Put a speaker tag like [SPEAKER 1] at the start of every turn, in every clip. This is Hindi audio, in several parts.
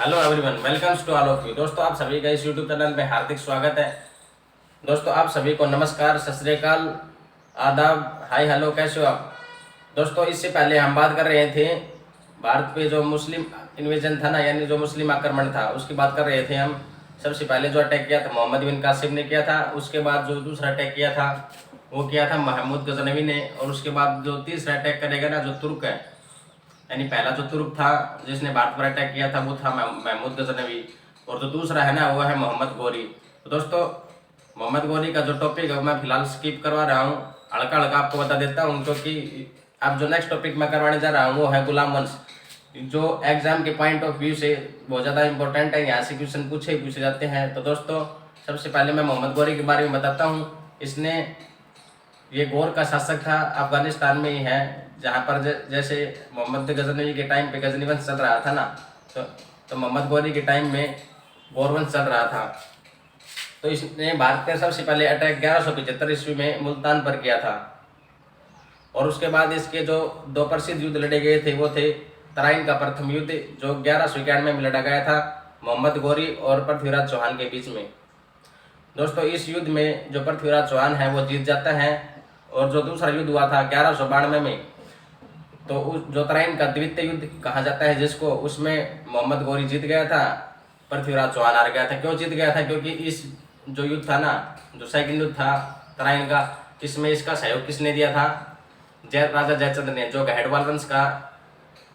[SPEAKER 1] Hello everyone, welcomes to all of you. दोस्तों, आप सभी का इस यूट्यूब चैनल में हार्दिक स्वागत है। दोस्तों, आप सभी को नमस्कार, सत श्री अकाल, आदाब, हाय हेलो, कैसे हो आप। दोस्तों, इससे पहले हम बात कर रहे थे भारत पे जो मुस्लिम इन्वेजन था ना, यानी जो मुस्लिम आक्रमण था, उसकी बात कर रहे थे हम। सबसे पहले जो अटैक किया था मोहम्मद बिन कासिम ने किया था। उसके बाद जो दूसरा अटैक किया था वो किया था महमूद गजनवी ने। और उसके बाद जो तीसरा अटैक करेगा ना, जो तुर्क है, यानी पहला जो तुर्क था जिसने भारत पर अटैक किया था वो था महमूद गजनवी। और जो दूसरा है ना वो है मोहम्मद गौरी। तो दोस्तों, मोहम्मद गौरी का जो टॉपिक है मैं फिलहाल स्किप करवा रहा हूँ, हल्का हल्का आपको बता देता हूँ, क्योंकि अब जो नेक्स्ट टॉपिक मैं करवाने जा रहा हूँ वो है गुलाम वंश, जो एग्जाम के पॉइंट ऑफ व्यू से बहुत ज़्यादा इंपॉर्टेंट है। यहाँ से क्वेश्चन पूछे जाते हैं। तो दोस्तों, सबसे पहले मैं मोहम्मद गौरी के बारे में बताता हूँ। इसने ये गौर का शासक था, अफगानिस्तान में ही है, जहाँ पर जैसे मोहम्मद गजनवी के टाइम पे गजनी वंश चल रहा था ना, तो मोहम्मद गौरी के टाइम में गौर वंश चल रहा था। तो इसने भारत पर सबसे पहले अटैक 1175 ईस्वी में मुल्तान पर किया था। और उसके बाद इसके जो दो प्रसिद्ध युद्ध लड़े गए थे वो थे तराइन का प्रथम युद्ध, जो 1191 में लड़ा गया था मोहम्मद गौरी और पृथ्वीराज चौहान के बीच में। दोस्तों, इस युद्ध में जो पृथ्वीराज चौहान है वो जीत जाता है। और जो दूसरा युद्ध हुआ था 1192 में, तो उस जो तराइन का द्वितीय युद्ध कहा जाता है जिसको, उसमें मोहम्मद गौरी जीत गया था, पृथ्वीराज चौहान हार गया था। क्यों जीत गया था? क्योंकि इस जो युद्ध था ना, जो सेकंड युद्ध था तराइन का, इसमें इसका सहयोग किसने दिया था? राजा जयचंद ने, जो गहडवाल वंश का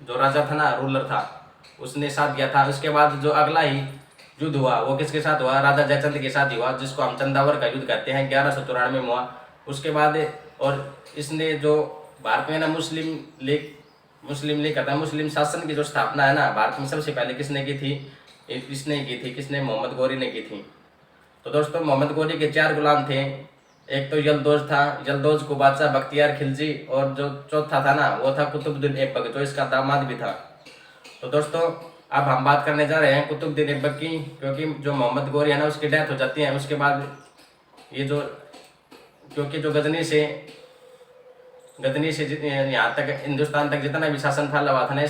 [SPEAKER 1] जो राजा था ना, रूलर था, उसने साथ दिया था। उसके बाद जो अगला ही युद्ध हुआ वो किसके साथ हुआ? राजा जयचंद के साथ ही हुआ, जिसको हम चंदावर का युद्ध कहते हैं, 1194 में हुआ। उसके बाद और इसने जो भारत में ना मुस्लिम लीग कहता है, मुस्लिम शासन की जो स्थापना है ना भारत में, सबसे पहले किसने की थी? किसने? मोहम्मद गौरी ने की थी। तो दोस्तों, मोहम्मद गौरी के 4 गुलाम थे। एक तो यलदौज था, यलदौज को बादशाह बख्तियार खिलजी, और जो चौथा था ना वो था कुतुबुद्दीन ऐबक, जो इसका दामाद भी था। तो दोस्तों, अब हम बात करने जा रहे हैं कुतुबुद्दीन ऐबक की, क्योंकि जो मोहम्मद गौरी है ना उसकी डेथ हो जाती है। उसके बाद ये जो, क्योंकि जो गजनी से यहाँ तक हिंदुस्तान तक जितना भी शासन फैला हुआ था ना,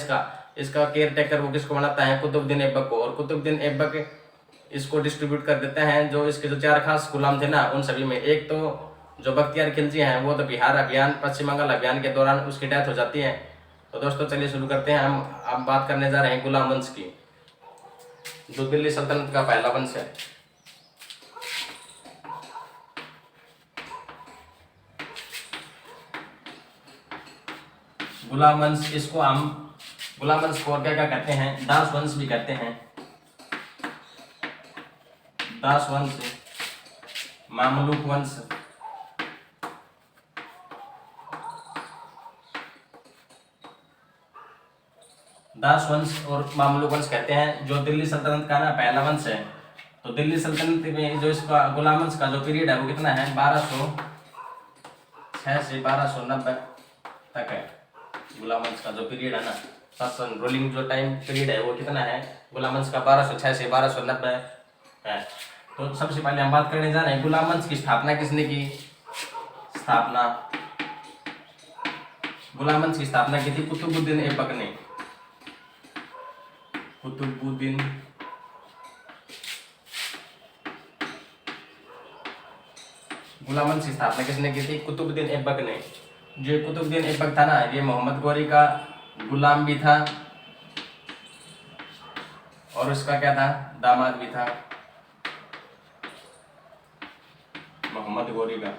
[SPEAKER 1] इसका केयर टेकर वो किसको बनाता है? कुतुबुद्दीन ऐबक को। और कुतुबुद्दीन ऐबक इसको डिस्ट्रीब्यूट कर देते हैं जो इसके जो 4 खास गुलाम थे ना उन सभी में। एक तो जो बख्तियार खिलजी हैं वो तो बिहार अभियान, पश्चिम बंगाल अभियान के दौरान उसकी डेथ हो जाती है। तो दोस्तों, चलिए शुरू करते हैं। हम अब बात करने जा रहे हैं गुलाम वंश की, जो दिल्ली सल्तनत का पहला वंश है। गुलाम वंश, इसको हम गुलाम वंश को और क्या क्या कहते हैं? दास वंश भी कहते हैं। दास वंश, मामलुक वंश, दास वंश और मामलुक वंश कहते हैं, जो दिल्ली सल्तनत का ना पहला वंश है। तो दिल्ली सल्तनत में जो इसका गुलाम वंश का जो पीरियड है वो कितना है? 1206 से 1290 तक है। गुलाम वंश का जो पीरियड है ना, शासन रूलिंग जो टाइम पीरियड है वो कितना है? गुलाम वंश का 1206 से 1290 है। तो सबसे पहले हम बात करने जा रहे हैं गुलाम वंश की स्थापना किसने की? गुलाम वंश की स्थापना की थी कुतुबुद्दीन ऐबक ने। गुलाम वंश की स्थापना किसने की थी? कुतुबुद्दीन ऐबक ने। जो कुतुबुद्दीन ऐबक था ना, ये मोहम्मद गौरी का गुलाम भी था और उसका क्या था? दामाद भी था मोहम्मद गौरी का।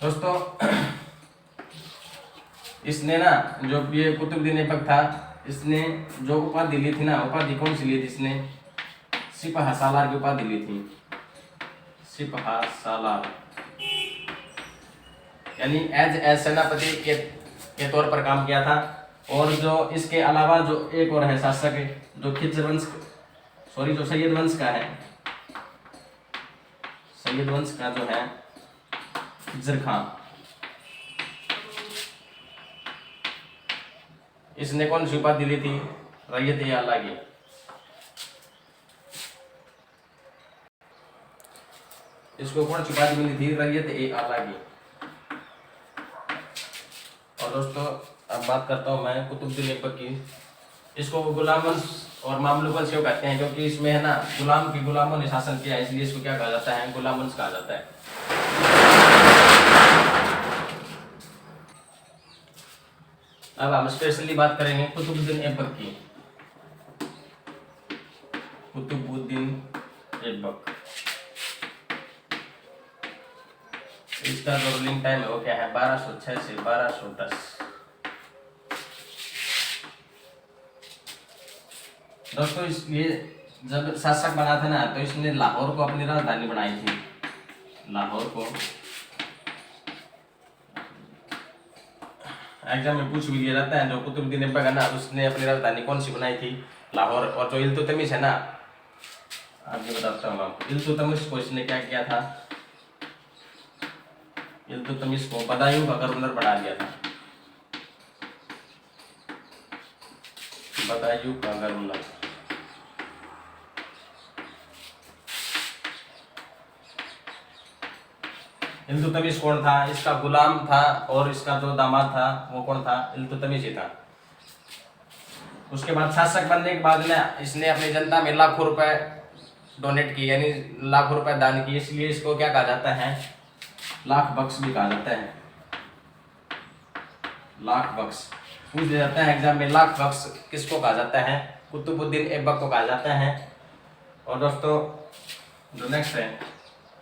[SPEAKER 1] दोस्तों, इसने ना, जो ये कुतुबुद्दीन ऐबक था, इसने जो उपाधि ली थी ना, उपाधि कौन सी ली थी इसने? सिपह सालार की उपाधि ली थी। सिपह सालार, यानी एज सेनापति के तौर पर काम किया था। और जो इसके अलावा जो एक और है शासक, जो जो सैयद वंश का है, सैयद वंश का जो है खिज्र खान, इसने कौन सी उपाधि ली थी? रैयत-ए-आला की। इसको कौन सी उपाधि मिली थी? रैयत-ए-आला की। और दोस्तों अब बात करता हूँ मैं कुतुबुद्दीन ऐबक की। इसको गुलाम वंश और मामलुक वंश क्यों कहते हैं, क्योंकि इसमें है ना गुलामों ने शासन किया, इसलिए इसको क्या कहा जाता है, गुलाम वंश कहा जाता है। अब हम स्पेशली बात करेंगे कुतुबुद्दीन ऐबक की। कुतुबुद्दीन ऐबक, इसका जो रूलिंग टाइम है वो क्या है, 1206 से 1210। दोस्तों ये जब शासक बना था ना, तो इसने लाहौर को अपनी राजधानी बनाई थी। लाहौर को एग्जाम में पूछ भी लिया जाता है, जो कुतुबुद्दीन ऐबक है ना, उसने अपनी राजधानी कौन सी बनाई थी, लाहौर। और जो इल्तुतमिश है ना, आपको बताता हूँ आपको, इल्तुतमिश को इसने क्या किया था, इल्तुतमिश को बदायूं का गवर्नर बना दिया था। बदायूं का गवर्नर। इल्तुतमिश कौन था, इसका गुलाम था, और इसका जो दामाद था वो कौन था, इल्तुतमिश ही था। उसके बाद शासक बनने के बाद ना, इसने अपनी जनता में लाखों रुपए डोनेट किए, यानी लाखों रुपए दान किए, इसलिए इसको क्या कहा जाता है, लाख बख्श भी कहा जाता है। लाख बख्श पूछ लिया जाता है एग्जाम में, लाख बख्श किसको कहा जाता है, कुतुबुद्दीन ऐबक को कहा जाता है। और दोस्तों जो नेक्स्ट है,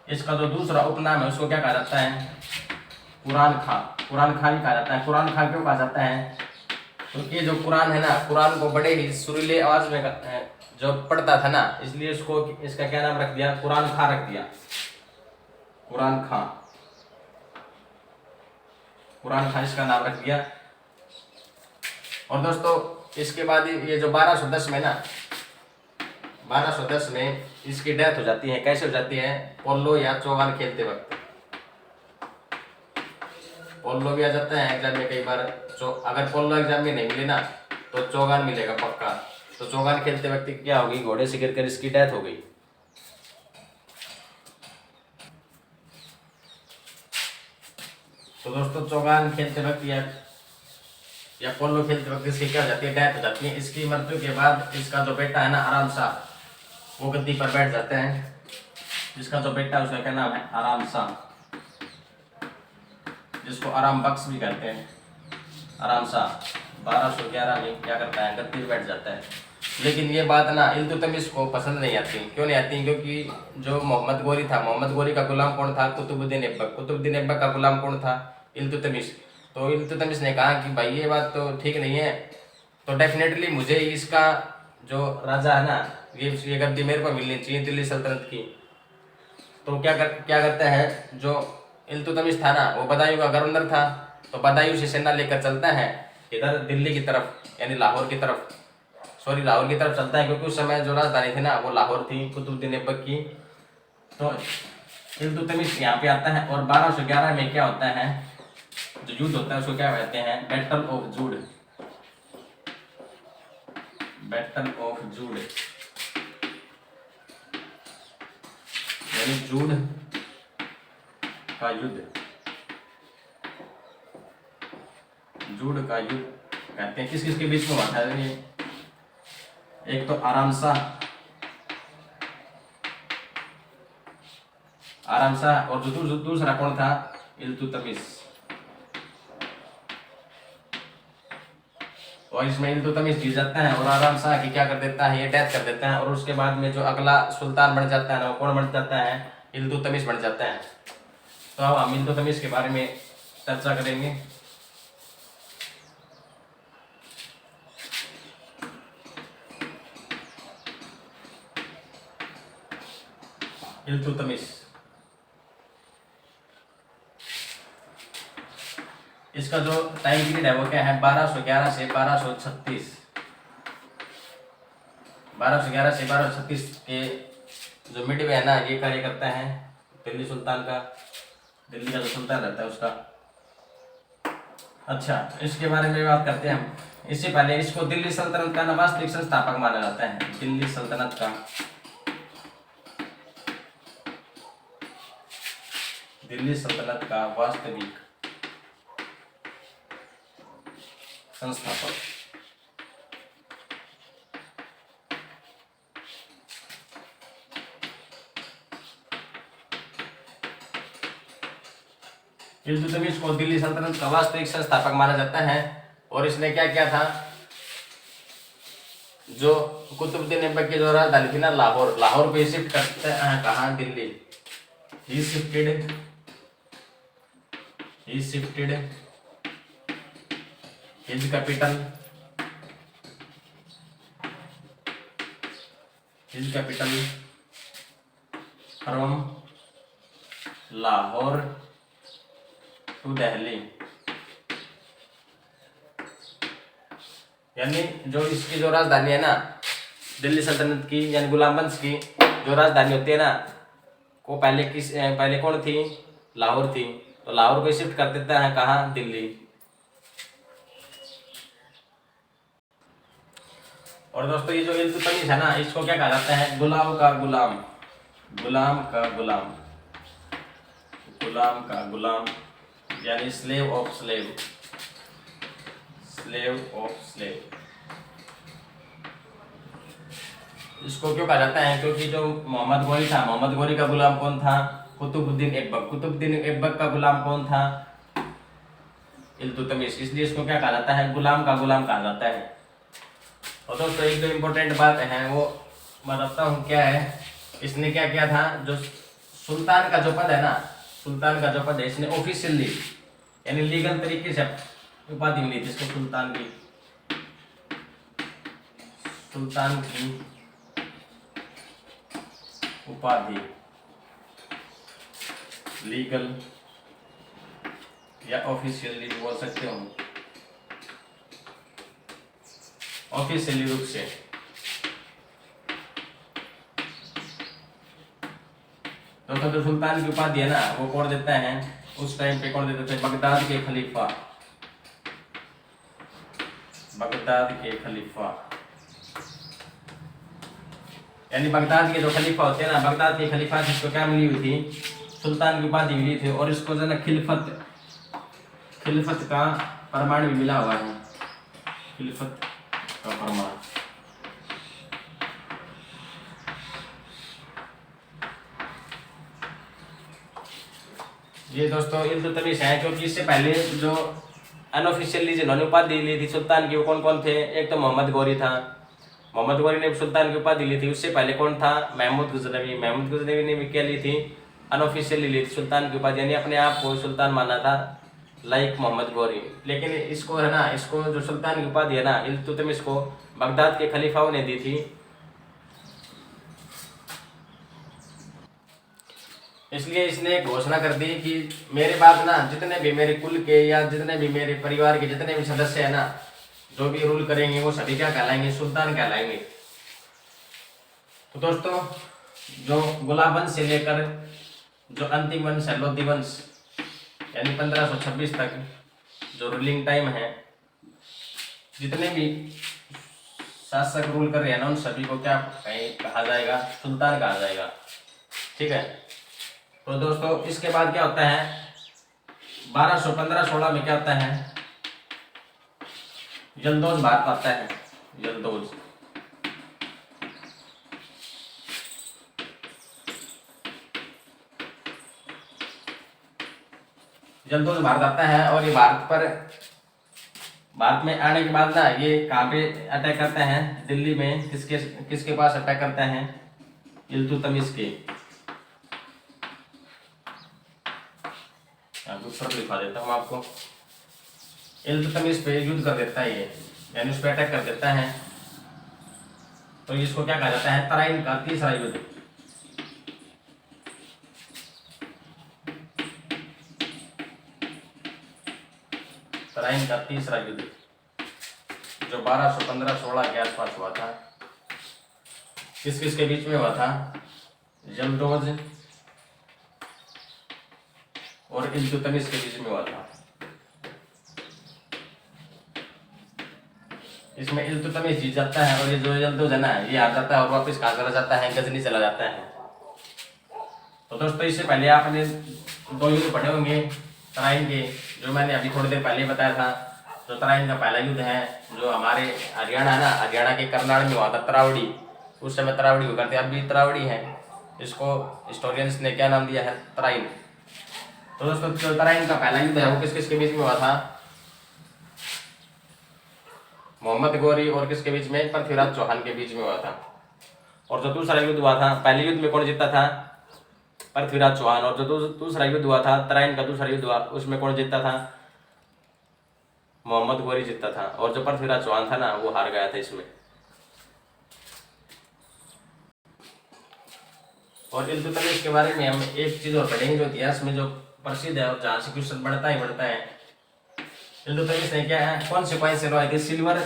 [SPEAKER 1] इसका जो दूसरा उपनाम है उसको क्या कहा जाता है, कुरान खां। कुरान खां भी कहा जाता है। कुरान खां क्यों कहा जाता है, क्योंकि जो कुरान है ना, कुरान को बड़े ही सुरीले आवाज में जो पढ़ता था ना, इसलिए इसको इसका क्या नाम रख दिया, कुरान खां रख दिया। कुरान खां, कुरान खां इसका नाम रख दिया। और दोस्तों इसके बाद ये जो 1210 में ना, 1210 में इसकी डेथ हो जाती है। कैसे हो जाती है, पोलो या चौगान खेलते वक्त। पोलो भी आ जाता है एग्जाम में कई बार। अगर पोलो एग्जाम में नहीं मिले ना, तो चौगान मिलेगा पक्का। तो चौगान खेलते वक्त क्या होगी, घोड़े से गिरकर इसकी डेथ हो गई। तो दोस्तों चौगान खेलते वक्त या पोलो खेलते वक्त इसकी क्या हो जाती है, डेथ हो जाती है। इसकी मृत्यु के बाद इसका जो बेटा है ना, आराम शाह, वो गद्दी पर बैठ जाते हैं। जिसका जो बेटा है उसका क्या नाम है, आराम शाह, जिसको आराम बख्श भी कहते हैं। आराम शाह 1211 में क्या करता है, गद्दी पर बैठ जाता है। लेकिन ये बात ना इल्तुतमिश को पसंद नहीं आती। क्यों नहीं आती, क्योंकि जो मोहम्मद गोरी था, मोहम्मद गोरी का गुलाम कौन था, कुतुबुद्दीन ऐबक। कुतुबुद्दीन ऐबक का गुलाम कौन था, इल्तुतमिश। तो इल्तुतमिश ने कहा कि भाई ये बात तो ठीक नहीं है, तो डेफिनेटली मुझे इसका जो राजा है ना, ये गद्दी मेरे को मिलनी चाहिए, दिल्ली सल्तनत की। तो क्या करता है, जो इल्तुतमिश था ना, वो बदायूं का गवर्नर था। तो बदायूं से सेना लेकर चलता है इधर दिल्ली की तरफ, यानी लाहौर की तरफ, लाहौर की तरफ चलता है, क्योंकि उस समय जो राजधानी थी ना वो लाहौर थी कुतुबुद्दीन ऐबक की। तो इल्तुतमिश यहाँ पे आता है। और 1211 में क्या होता है, जो युद्ध होता है उसको क्या कहते हैं, बैटल ऑफ जूड। बैटल ऑफ जूड, यानी जूड का युद्ध। जूड का युद्ध कहते हैं। किस किस के बीच में हुआ था ये, एक तो आराम शाह, और जो दूसरा कौन था, इल्तुतमिश। और इसमें इल्तुतमिश जीत जाता है, और आराम शाह की क्या कर देता है, ये डेथ कर देता है। और उसके बाद में जो अगला सुल्तान बन जाता है ना, वो कौन बन जाता है, इल्तुतमिश बन जाता है। तो अब हम इल्तुतमिश के बारे में चर्चा करेंगे। इल्तुतमिश, इसका जो टाइम पीरियड है वो क्या है, 1211 से 1236। 1211 से 1236 के जो मिड में है ना, ये कार्य करता है दिल्ली सुल्तान का, दिल्ली का जो सुल्तान रहता है उसका। अच्छा, इसके बारे में बात करते हैं हम। इससे पहले इसको दिल्ली सल्तनत का वास्तविक संस्थापक माना जाता है। दिल्ली सल्तनत का, दिल्ली सल्तनत का वास्तविक संस्थापक। इल्तुतमिश को दिल्ली सल्तनत का वास्तविक संस्थापक माना जाता है। और इसने क्या किया था, जो कुतुबुद्दीन ऐबक की जो राजधानी थी ना लाहौर, लाहौर पे शिफ्ट करते हैं कहाँ, Delhi. He shifted his capital from Lahore to Delhi. यानी जो इसकी जो राजधानी है ना दिल्ली सल्तनत की, यानी गुलाम वंश की जो राजधानी होती है ना, वो पहले कौन थी, लाहौर थी। तो लाहौर को शिफ्ट कर देता है कहाँ, दिल्ली। और दोस्तों ये जो इल्तुतमिश है ना, इसको क्या कहा जाता है, गुलाम का गुलाम, यानी स्लेव ऑफ स्लेव। इसको क्यों कहा जाता है, क्योंकि जो मोहम्मद गोरी था, मोहम्मद गोरी का गुलाम कौन था, कुतुबुद्दीन ऐबक का गुलाम कौन था, इल्तुतमिश। इसलिए इसको क्या कहा जाता है, गुलाम का गुलाम कहा जाता है। और दोस्तों एक जो इम्पोर्टेंट बात है वो बताता हूँ, क्या है, इसने क्या किया था, जो सुल्तान का जो पद है ना, इसने ऑफिशियली यानी लीगल तरीके से उपाधि मिली थी इसको, सुल्तान की उपाधि, लीगल या ऑफिशियली बोल सकते हो, ऑफिशियली रूप से। दोस्तों जो सुल्तान की उपाधि है ना, वो कौन देता है, उस टाइम पे कौन देते थे, बगदाद के खलीफा। यानी बगदाद के जो खलीफा होते हैं ना, बगदाद के खलीफा से इसको क्या मिली हुई थी, सुल्तान की उपाधि मिली थी। और इसको जो ना खिलफत का प्रमाण भी मिला हुआ है, खिलफत का प्रमाण। ये दोस्तों इल्तुतमिश है, क्योंकि इससे पहले जो अनऑफिशियली जिन्होंने उपाधि ली थी सुल्तान की, वो कौन कौन थे, एक तो मोहम्मद गोरी था, मोहम्मद गोरी ने सुल्तान की उपाधि ली थी। उससे पहले कौन था, महमूद गजनवी ने भी क्या ली थी, अनऑफिशियली ली थी सुल्तान की उपाधि, यानी अपने आप को सुल्तान माना था, लाइक मोहम्मद गोरी। लेकिन इसको है ना, इसको जो सुल्तान की उपाधि है ना, इल्तुतमिश को बगदाद के खलीफाओं ने दी थी। इसलिए इसने घोषणा कर दी कि मेरे बाद ना जितने भी मेरे कुल के या जितने भी मेरे परिवार के जितने भी सदस्य है ना, जो भी रूल करेंगे वो सभी क्या कहलाएंगे, सुल्तान कहलाएंगे। तो दोस्तों जो गुलाम वंश से लेकर जो अंतिम वंश है लोधी वंश, यानी 1526 तक जो रूलिंग टाइम है, जितने भी शासक रूल कर रहे हैं ना, उन सभी को क्या कहा जाएगा, सुल्तान कहा जाएगा। ठीक है। तो दोस्तों इसके बाद क्या होता है, 1215-16 में क्या होता है, यल्दौज भारत आता है, यल्दौज। भारत आता है। और ये भारत में आने के बाद ना, ये कहाँ पे अटैक करते हैं, दिल्ली में। किसके पास अटैक करते हैं, इल्तुतमिश के। दूसरा लिखा देता हूँ आपको, इल्तुतमिश पे युद्ध कर देता है ये, यानी उस पर अटैक कर देता है। तो इसको क्या कहा जाता है, तराइन का तीसरा युद्ध। तराइन का तीसरा युद्ध जो 1215-16 के आसपास हुआ था। किसके बीच में हुआ था, यल्दौज और इल्तुतमिश के बीच में हुआ था। इसमें इल्तुतमिश जीत जाता है और ये जो यल्दौज है ना, ये हार जाता है और वापस कहाँ चला जाता है, गजनी चला जाता है। तो दोस्तों इससे पहले आपने 2 युद्ध पढ़े होंगे तराइन के, जो मैंने अभी थोड़ी देर पहले बताया था। जो तराइन का पहला युद्ध है, जो हमारे हरियाणा है ना, हरियाणा के करनाल में हुआ था, तरावड़ी। उस समय तरावड़ी को करते, अब भी तरावड़ी है। इसको हिस्टोरियंस ने क्या नाम दिया है? तराइन। तो दोस्तों जो तराइन का पहला युद्ध है वो किस किस के बीच में हुआ था? मोहम्मद गौरी और किसके बीच में? पृथ्वीराज चौहान के बीच में हुआ था। और जो दूसरा युद्ध हुआ था, पहले युद्ध में कौन जीता था? पृथ्वीराज चौहान। और जो दूसरा युद्ध हुआ था, तराइन का दूसरा युद्ध हुआ, उसमें कौन जीता था? मोहम्मद गौरी जीता था। और जो पृथ्वीराज चौहान था ना, वो हार गया था इसमें। और इल्तुतमिश के बारे में हम एक चीज और पढ़ेंगे जो इतिहास में जो प्रसिद्ध है और जहाँ से क्वेश्चन बढ़ता है। इल्तुतमिश ने क्या है, कौन से कॉइन से लड़ाई थी? Silver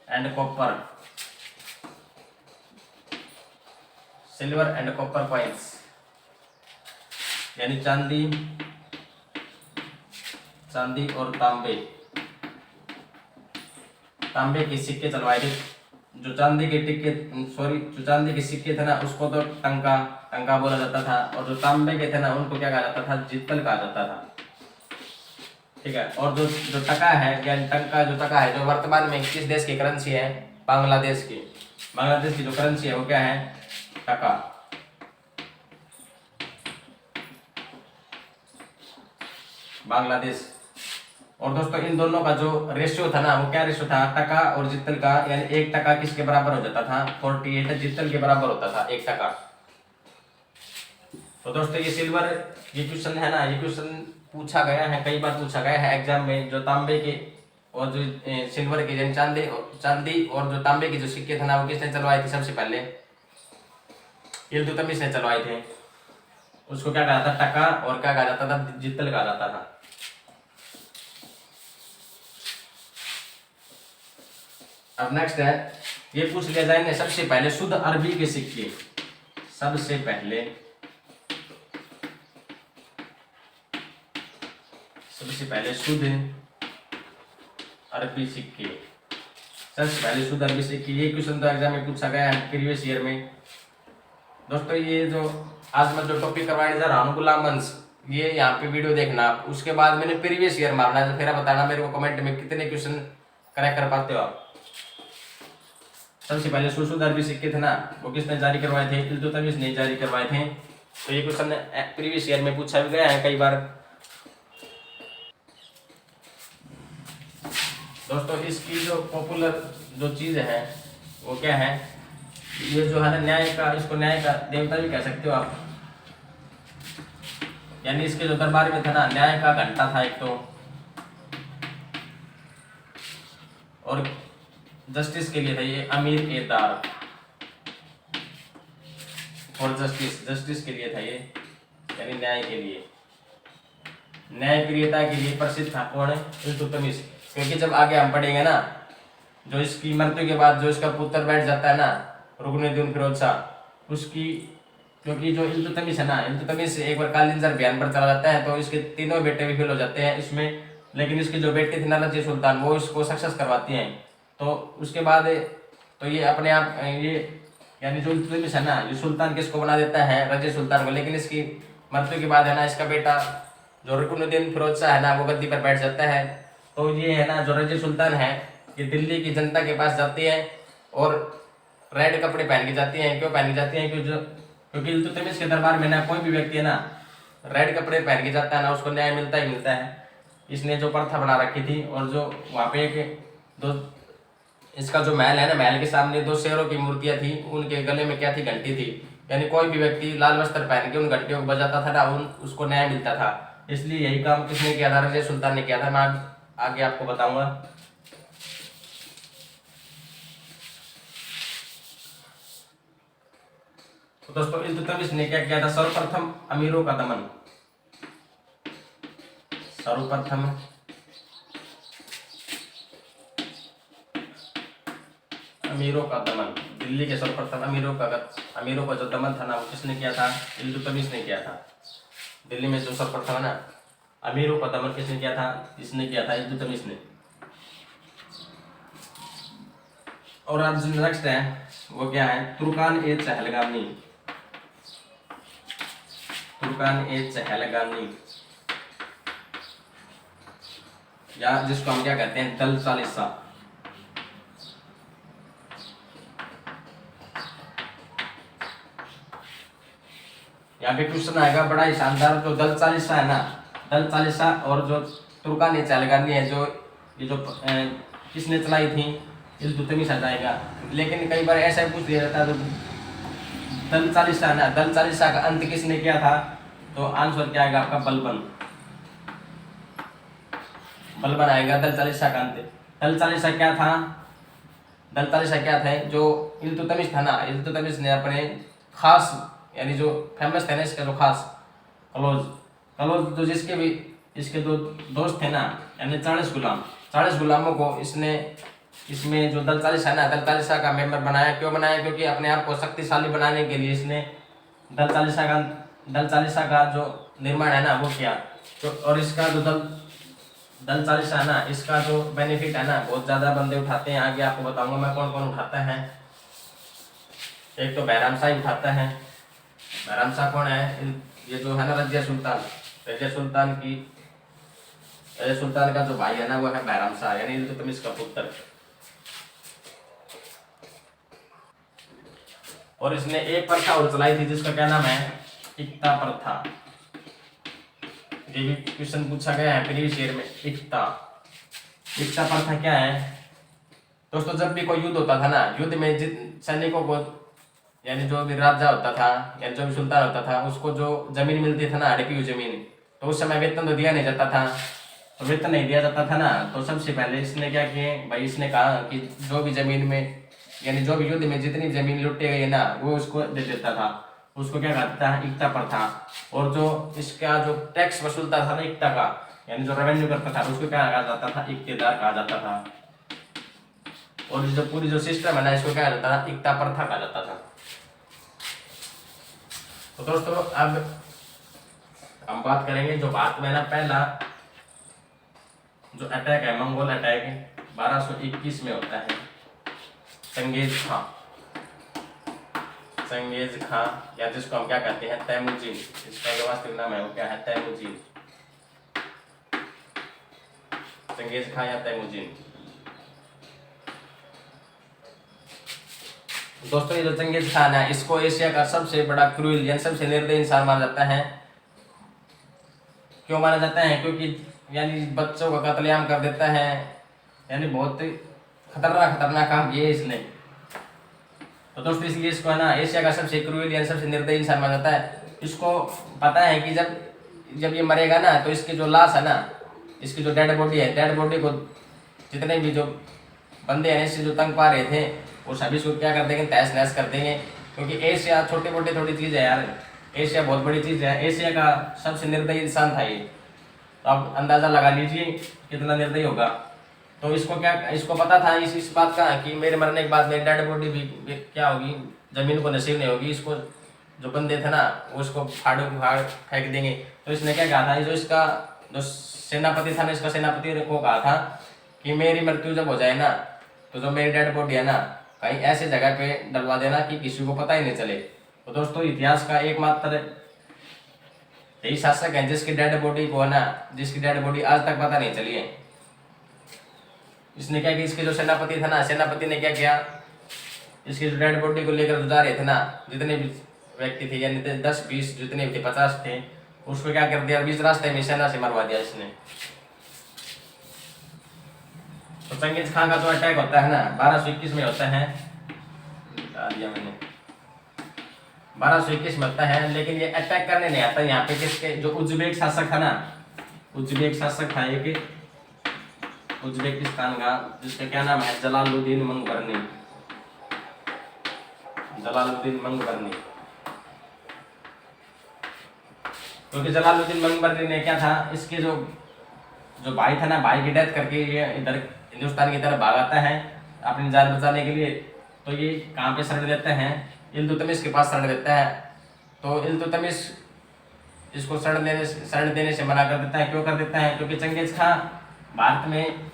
[SPEAKER 1] and copper, silver and copper coins, यानी चांदी और तांबे के सिक्के चलवाए थे। जो चांदी के सिक्के थे ना, उसको तो टंका बोला जाता था। और जो तांबे के थे ना, उनको क्या कहा जाता था? जित्तल कहा जाता था। ठीक है। और जो टका है, यानी टका है, जो वर्तमान में किस देश की करेंसी है? बांग्लादेश की। बांग्लादेश की जो करेंसी है वो क्या है? टका। बांग्लादेश। और दोस्तों इन दोनों का जो रेशियो था ना, वो क्या रेशियो था? टका और जित्तल का, यानी 1 टका किसके बराबर हो जाता था? 48 जित्तल के बराबर होता था 1 टका। तो दोस्तों ये क्वेश्चन है ना, ये क्वेश्चन पूछा गया है, कई बार पूछा गया है एग्जाम में। जो तांबे के और जो सिल्वर के, यानी चांदी और जो तांबे के जो सिक्के थे ना, वो किसने चलवाए थे? सबसे पहले इल्तुतमिश ने चलवाए थे। उसको क्या कहा था? टका। और क्या कहा जाता था? जित्तल कहा जाता था। अब नेक्स्ट है, ये पूछ लिया जाएंगे सबसे पहले शुद्ध अरबी के सिक्के। सबसे पहले शुद्ध अरबी सिक्के। सबसे पहले शुद्ध अरबी सिक्के, ये क्वेश्चन तो एग्जाम में पूछा गया है प्रीवियस ईयर में। दोस्तों ये जो आज मैं जो टॉपिक करवाने जा रहा हूँ, गुलाम वंश, ये यहाँ पे वीडियो देखना। उसके बाद मैंने प्रीवियस ईयर मारना है, तो फिर बताना मेरे को कमेंट में कितने क्वेश्चन करेक्ट कर पाते हो आप। सबसे पहले शुद्ध अरबी सिक्के थे ना, वो किसने जारी करवाए थे? इल्तुतमिश ने जारी करवाए थे। तो ये क्वेश्चन प्रीवियस ईयर में पूछा भी गया है कई बार। दोस्तों इसकी जो पॉपुलर जो चीज है वो क्या है? ये जो है ना न्याय का, इसको न्याय का देवता भी कह सकते हो आप। यानी इसके जो दरबार में था ना, न्याय का घंटा था एक तो, और जस्टिस के लिए था ये अमीर ए दार। और जस्टिस के लिए था ये, यानी न्याय के लिए, न्याय प्रियता के लिए प्रसिद्ध था। कौन है? इल्तुतमिश। क्योंकि जब आगे हम पढ़ेंगे ना, जो इसकी मृत्यु के बाद जो इसका पुत्र बैठ जाता है ना, रुकनुद्दीन फिरोज शाह, उसकी, क्योंकि जो इल्तुतमिश है ना, इल्तुतमिश एक बार कालिंजर अभियान पर चला जाता है, तो इसके तीनों बेटे भी फेल हो जाते हैं इसमें। लेकिन इसकी जो बेटी थी ना, रज़िया सुल्तान, वो इसको सक्सेस करवाती हैं। तो उसके बाद तो ये अपने आप ये, यानी जो इल्तुतमिश है ना, ये सुल्तान किसको बना देता है? रज़िया सुल्तान को। लेकिन इसकी मृत्यु के बाद है ना, इसका बेटा जो रुकनुद्दीन फिरोज शाह है ना, वो गद्दी पर बैठ जाता है। तो ये है ना, जो रज़िया सुल्तान है, ये दिल्ली की जनता के पास जाती है और रेड कपड़े पहन के जाती हैं। क्यों पहन के जाती हैं? क्योंकि इल्तुतमिश के दरबार में ना कोई भी व्यक्ति है ना, रेड कपड़े पहन के जाता है ना, उसको न्याय मिलता ही मिलता है। इसने जो प्रथा बना रखी थी। और जो वहाँ पे इसका जो महल है ना, महल के सामने 2 शेरों की मूर्तियां थी, उनके गले में क्या थी? घंटी थी। यानी कोई भी व्यक्ति लाल वस्त्र पहन के उन घंटियों को बजाता था ना, उसको न्याय मिलता था। इसलिए यही काम किसने किया था? रज़िया सुल्तान ने किया था। मैं आगे आपको बताऊंगा। तो दोस्तों इल्तुतमिश ने क्या किया था? सर्वप्रथम अमीरों का दमन, सर्वप्रथम अमीरों का दमन, दिल्ली के सर्वप्रथम अमीरों का जो दमन था ना, वो किसने किया था? इल्तुतमिश ने किया था। दिल्ली में जो सर्वप्रथम है ना, अमीरों का दमन किसने किया था? इसने किया था, इल्तुतमिश ने। और आज नेक्स्ट है वो क्या है? तुर्कान ए चहलगामी। तुर्कान ए चहलगामी, या जिसको हम क्या कहते हैं दल चालीसा। यहाँ पे क्वेश्चन आएगा बड़ा ही शानदार, जो दल चालीसा है ना, दल चालीसा और जो तुर्कानी चालगानी है, जो ये जो किसने चलाई थी, इल्तुतमिश आ जाएगा। लेकिन कई बार ऐसा पूछ दिया जाता है, तो दल चालीसा है ना, दल चालीसा का अंत किसने किया था, तो आंसर क्या आएगा आपका बलबन। बलबन आएगा दल चालीसा का अंत। दल चालीसा क्या था, दल चालीसा क्या था, जो इल्तुतमिश था ना, इल्तुतमिश ने अपने खास यानी जो फेमस थे ना इसका जो खास कलोज, कलोज जो जिसके भी इसके दो दोस्त थे ना, यानी 40 गुलामों को इसने इसमें जो दल चालीसा है ना, दल चालीसा का मेंबर बनाया। क्यों बनाया, क्योंकि अपने आप को शक्तिशाली बनाने के लिए इसने दल चालीसा का जो निर्माण है ना वो किया। तो और इसका जो दल चालीसा है ना, इसका जो बेनिफिट है ना, बहुत ज़्यादा बंदे उठाते हैं। आगे आपको बताऊंगा मैं कौन कौन उठाता है। एक तो बैराम शाह उठाता है। बैराम शाह कौन है, ये जो है ना रजिया सुल्तान का जो भाई है ना वो है बैराम शाह, यानी इल्तुतमिश का पुत्र। और इसने एक प्रथा और चलाई थी जिसका क्या नाम है, इक्ता प्रथा। ये भी क्वेश्चन पूछा गया है प्रीवियस ईयर में। इक्ता प्रथा क्या है दोस्तों, जब भी कोई युद्ध होता था ना, युद्ध में जिन सैनिकों को यानी जो भी राजा होता था या जो भी सुल्तान होता था, उसको जो जमीन मिलती था ना, अड़की हुई जमीन, तो उस समय वेतन तो दिया नहीं जाता था। तो वेतन नहीं दिया जाता था ना, तो सबसे पहले इसने क्या किए भाई, इसने कहा कि जो भी जमीन में यानी जो भी युद्ध में जितनी जमीन लुटी गई है ना, वो उसको दे देता था। उसको क्या कहता है, इक्ता प्रथा। और जो इसका जो टैक्स वसूलता था ना इक्ता का, यानी जो रेवेन्यू करता था, उसको क्या कहा जाता था, इक्तेदार कहा जाता था। और जो पूरी जो सिस्टम है ना, इसको क्या जाता था, इक्ता प्रथा कहा जाता था। तो दोस्तों अब हम बात करेंगे जो भारत में ना पहला जो अटैक है, मंगोल अटैक 1221 में होता है। चंगेज खां या जिसको हम क्या कहते हैं तैमुजीन, इसका जो वास्तविक नाम है वो क्या है, तैमुजीन, चंगेज खां या तैमुजीन। दोस्तों ये जो चंगेज खान है, इसको एशिया का सबसे बड़ा क्रूएल यानी सबसे निर्दयी इंसान माना जाता है। क्यों माना जाता है, क्योंकि यानी बच्चों का कत्लेआम कर देता है, यानी बहुत खतरनाक काम किए इसने। तो दोस्तों इसलिए इसको है ना एशिया का सबसे क्रूएल यानी सबसे निर्दयी इंसान माना जाता है। इसको पता है कि जब ये मरेगा ना, तो इसकी जो लाश है ना, इसकी जो डेड बॉडी है, डेड बॉडी को जितने भी जो बंदे हैं इससे जो तंग पा रहे थे, वो सभी इसको क्या कर देंगे, तहस नहस कर देंगे। क्योंकि एशिया छोटी मोटी थोड़ी चीज़ है यार, एशिया बहुत बड़ी चीज़ है। एशिया का सबसे निर्दयी इंसान था ये। तो आप अंदाज़ा लगा लीजिए कितना निर्दयी होगा। तो इसको पता था इस बात का कि मेरे मरने के बाद मेरी डेड बॉडी भी क्या होगी, ज़मीन को नसीब नहीं होगी। इसको जो बंदे थे ना वो उसको फाड़ फेंक देंगे। तो इसने क्या कहा था, जो इसका जो सेनापति था ना, इसका सेनापति को कहा था कि मेरी मृत्यु जब हो जाए ना, तो जो मेरी डेड बॉडी है ना, कहीं ऐसे जगह पे डलवा देना कि किसी को पता ही नहीं चले। तो दोस्तों इतिहास का एकमात्र यही शासक है जिसकी डेड बॉडी को है ना, जिसकी डेड बॉडी आज तक पता नहीं चली है। इसने क्या किया, इसके जो सेनापति था ना, सेनापति ने क्या किया, इसकी जो डेड बॉडी को लेकर जा रहे थे ना, जितने भी व्यक्ति थे यानी 10-20 जितने भी थे, 50 थे, उसको क्या कर दिया, बीच रास्ते में सेना से मरवा दिया इसने। तो चंगेज खान का जो अटैक होता है ना 1221 में होता है, बता दिया मैंने, 1221 में होता है। लेकिन ये अटैक करने नहीं आता यहाँ पे, किसके जो उज्बेक शासक था ना, उज्बेक शासक था एक उज्बेकिस्तान का, जिसका क्या नाम है, जलालुद्दीन मंगबरनी। क्योंकि जलालुद्दीन मंगबरनी ने क्या था, इसके जो भाई था ना, भाई की डेथ करके ये इधर हिंदुस्तान की तरफ भाग आता है अपनी जान बचाने के लिए। तो ये कहाँ पे शरण देते हैं, इल्तुतमिश के पास शरण देता है। तो इल्तुतमिश इसको शरण देने से मना कर देता है। क्यों कर देता है, क्योंकि चंगेज खां भारत में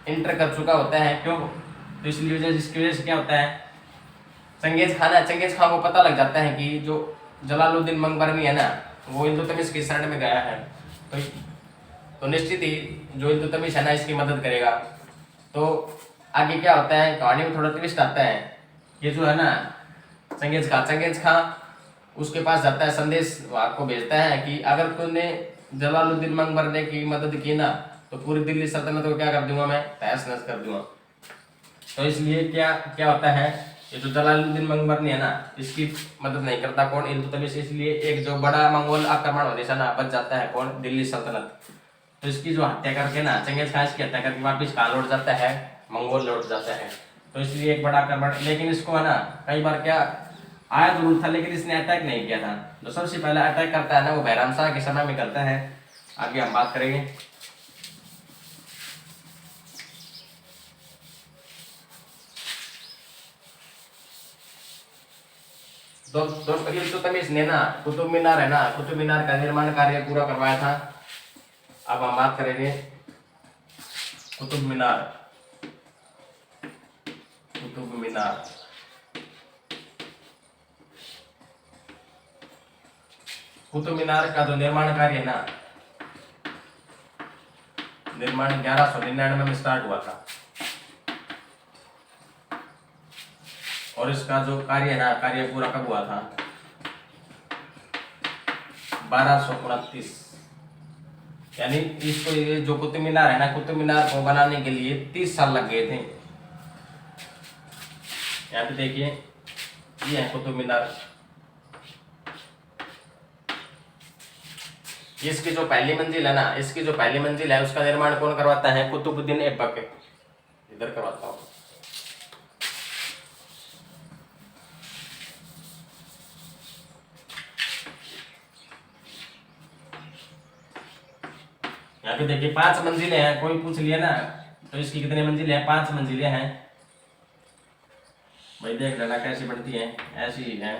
[SPEAKER 1] इंटर कर चुका होता है। क्यों, तो इसलिए जिसकी वजह से क्या होता है, चंगेज खां को पता लग जाता है कि जो जलालुद्दीन मंगबरनी है ना, वो इल्तुतमिश की शरण में गया है। तो तो निश्चित ही जो इल्तुतमिश है ना इसकी मदद करेगा। तो आगे क्या होता है, कहानी में थोड़ा ट्विस्ट आता है। ये जो है ना चंगेज खां उसके पास जाता है, संदेश आपको भेजता है कि अगर तूने जलालुद्दीन मंगबर की मदद की ना तो पूरी दिल्ली सल्तनत को क्या कर दूंगा, मैं तहस नहस कर दूंगा। तो इसलिए क्या क्या होता है, ये जो जलालुद्दीन मंगबर है ना इसकी मदद नहीं करता कौन, इल्तुतमिश। इसलिए एक जो बड़ा मंगोल आक्रमण होने से ना बच जाता है कौन, दिल्ली सल्तनत। तो इसकी जो हत्या करके ना चंगेज खान की हत्या करके वापिस कहाँ लौट जाता है, मंगोल लौट जाता है। तो इसलिए एक बड़ा आक्रमण, लेकिन इसको है ना कई बार क्या आया जरूर था लेकिन इसने अटैक नहीं किया था। जो सबसे पहले अटैक करता है ना वो बैराम शाह के समय में करता है। आगे हम बात करेंगे। दोस्तों इल्तुतमिश ने ना कुतुब मीनार है ना, कुतुब मीनार का निर्माण कार्य पूरा करवाया था। अब हम बात करेंगे कुतुब मीनार। कुतुब मीनार कुतुब मीनार का जो निर्माण कार्य है ना, निर्माण 1199 में स्टार्ट हुआ था और इसका जो कार्य है ना, कार्य पूरा कब हुआ था, 1229। यानी इसको ये जो कुतुब मीनार है ना, कुतुब मीनार को बनाने के लिए 30 साल लग गए थे। यहाँ पे देखिए ये है कुतुब मीनार। इसकी जो पहली मंजिल है ना, इसकी जो पहली मंजिल है उसका निर्माण कौन करवाता है, कुतुबुद्दीन ऐबक। इधर करवाता हूँ। यहाँ पे देखिए 5 मंजिलें हैं, कोई पूछ लिया ना तो इसकी कितनी मंजिलें हैं, 5 मंजिलें हैं। भाई देख लेना कैसी बनती है, ऐसी ही है।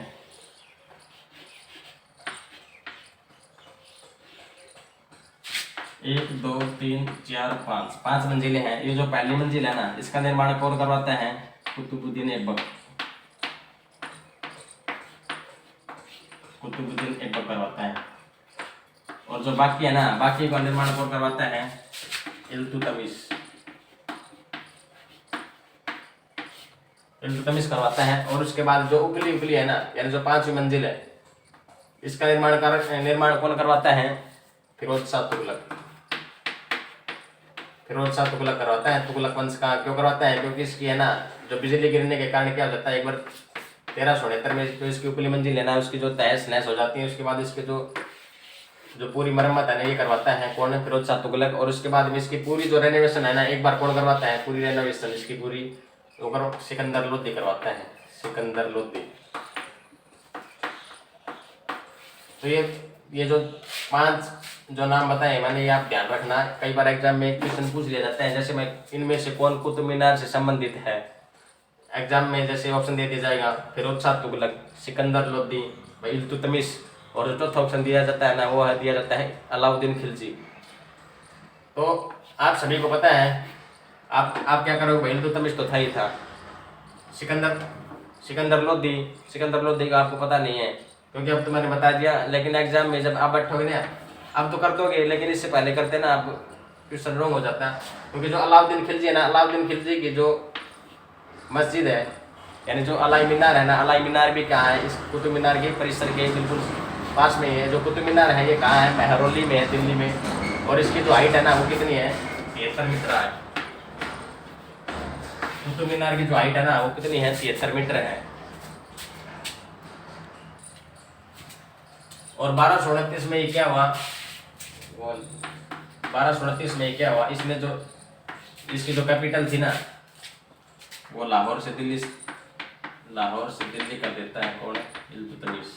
[SPEAKER 1] एक दो तीन चार पांच मंजिलें हैं। ये जो पहली मंजिल है ना इसका निर्माण कौन करवाता है, कुतुबुद्दीन ऐबक। कुतुबुद्दीन ऐबक करवाता है। और जो बाकी है ना, बाकी का निर्माण कौन करवाता है, इल्तुतमिश। इल्तुतमिश करवाता है। और उसके बाद जो उपली है ना, यानी जो 5वीं मंजिल है इसका निर्माण कौन करवाता है, फिरोज शाह तुगलक। फिरोज शाह तुगलक करवाता है। तुगलक वंश का क्यों करवाता है, क्योंकि इसकी है ना जो बिजली गिरने के कारण क्या हो जाता है, एक बार 1369 में जो इसकी उपली मंजिल है ना उसकी जो तहस नहस हो जाती है, उसके बाद इसके जो पूरी मरम्मत है ना ये करवाता है कौन है, फिरोज शाह तुगलक। और उसके बाद में इसकी पूरी जो रेनोवेशन है ना एक बार कौन करवाता है, पूरी रेनोवेशन इसकी पूरी सिकंदर लोधी करवाता है, सिकंदर लोधी। तो ये जो 5 जो नाम बताए मैंने ये आप ध्यान रखना, कई बार एग्जाम में क्वेश्चन पूछ लिया जाता है। जैसे मैं इनमें से कौन कुतुब मीनार से संबंधित है, एग्जाम में जैसे ऑप्शन दे दिया जाएगा फिरोज शाह तुगलक, सिकंदर लोधी, इल्तुतमिश। और जो चौथा ऑप्शन दिया जाता है ना वो है दिया जाता है अलाउद्दीन खिलजी। तो आप सभी को पता है, आप क्या करोगे, इल्तुतमिश तो था ही था। सिकंदर लोधी का आपको पता नहीं है क्योंकि अब तो मैंने बता दिया, लेकिन एग्जाम में जब आप बैठोगे ना अब तो कर दोगे, लेकिन इससे पहले करते ना आप क्वेश्चन रॉन्ग हो जाता है। क्योंकि जो अलाउद्दीन खिलजी है ना, अलाउद्दीन खिलजी की जो मस्जिद है यानी जो अलाई मीनार है ना, अलाई मीनार भी कहाँ है, इस कुतुब मीनार के परिसर के बिल्कुल पास में ही है। जो कुतुब मीनार है ये कहाँ है, मेहरौली में है, दिल्ली में। और इसकी जो हाइट है ना वो कितनी है, 73 मीटर है। कुतुब मीनार की जो हाइट है ना वो कितनी है, 73 मीटर है। और 1229 में ये क्या हुआ, 1229 में क्या हुआ, इसने जो इसकी जो कैपिटल थी ना वो लाहौर से दिल्ली कर देता है कौन, इल्तुतमिश।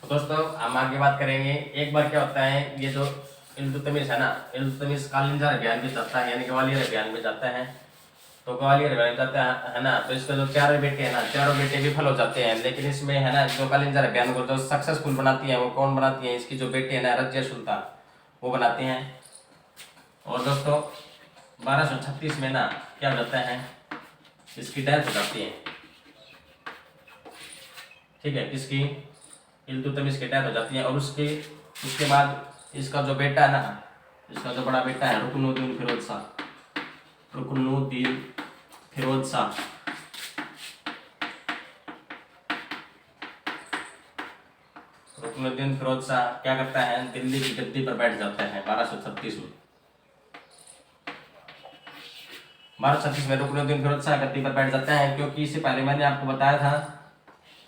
[SPEAKER 1] तो दोस्तों हम आगे बात करेंगे। एक बार क्या होता है, ये जो इल्तुतमिश है ना, इल्तुतमिश कालिंजार अभियान में जाता है यानी ग्वालियर अभियान में जाता है। तो ग्वालियर अभियान जाता है ना, तो इसके जो 4 बेटे हैं ना, 4 बेटे विफल हो जाते हैं। लेकिन इसमें है ना जो कालिंजार अभियान को जो सक्सेसफुल बनाती है वो कौन बनाती है, इसकी जो बेटे है ना रजिया सुल्तान वो बनाते हैं। और दोस्तों 1236 में ना क्या हो जाता है, इसकी डेथ हो जाती है। ठीक है, किसकी, इल्तुतमिश की डेथ हो जाती है। और उसके बाद इसका जो बेटा है ना, इसका जो बड़ा बेटा है रुकनुद्दीन फिरोज शाह, रुकनुद्दीन फिरोज शाह, रुकनुद्दीन फिरोज शाह क्या करता है, दिल्ली की गद्दी पर बैठ जाता है 1236 में। 1236 में रुकनुद्दीन फिरोज शाह गद्दी पर बैठ जाता है, क्योंकि इससे पहले मैंने आपको बताया था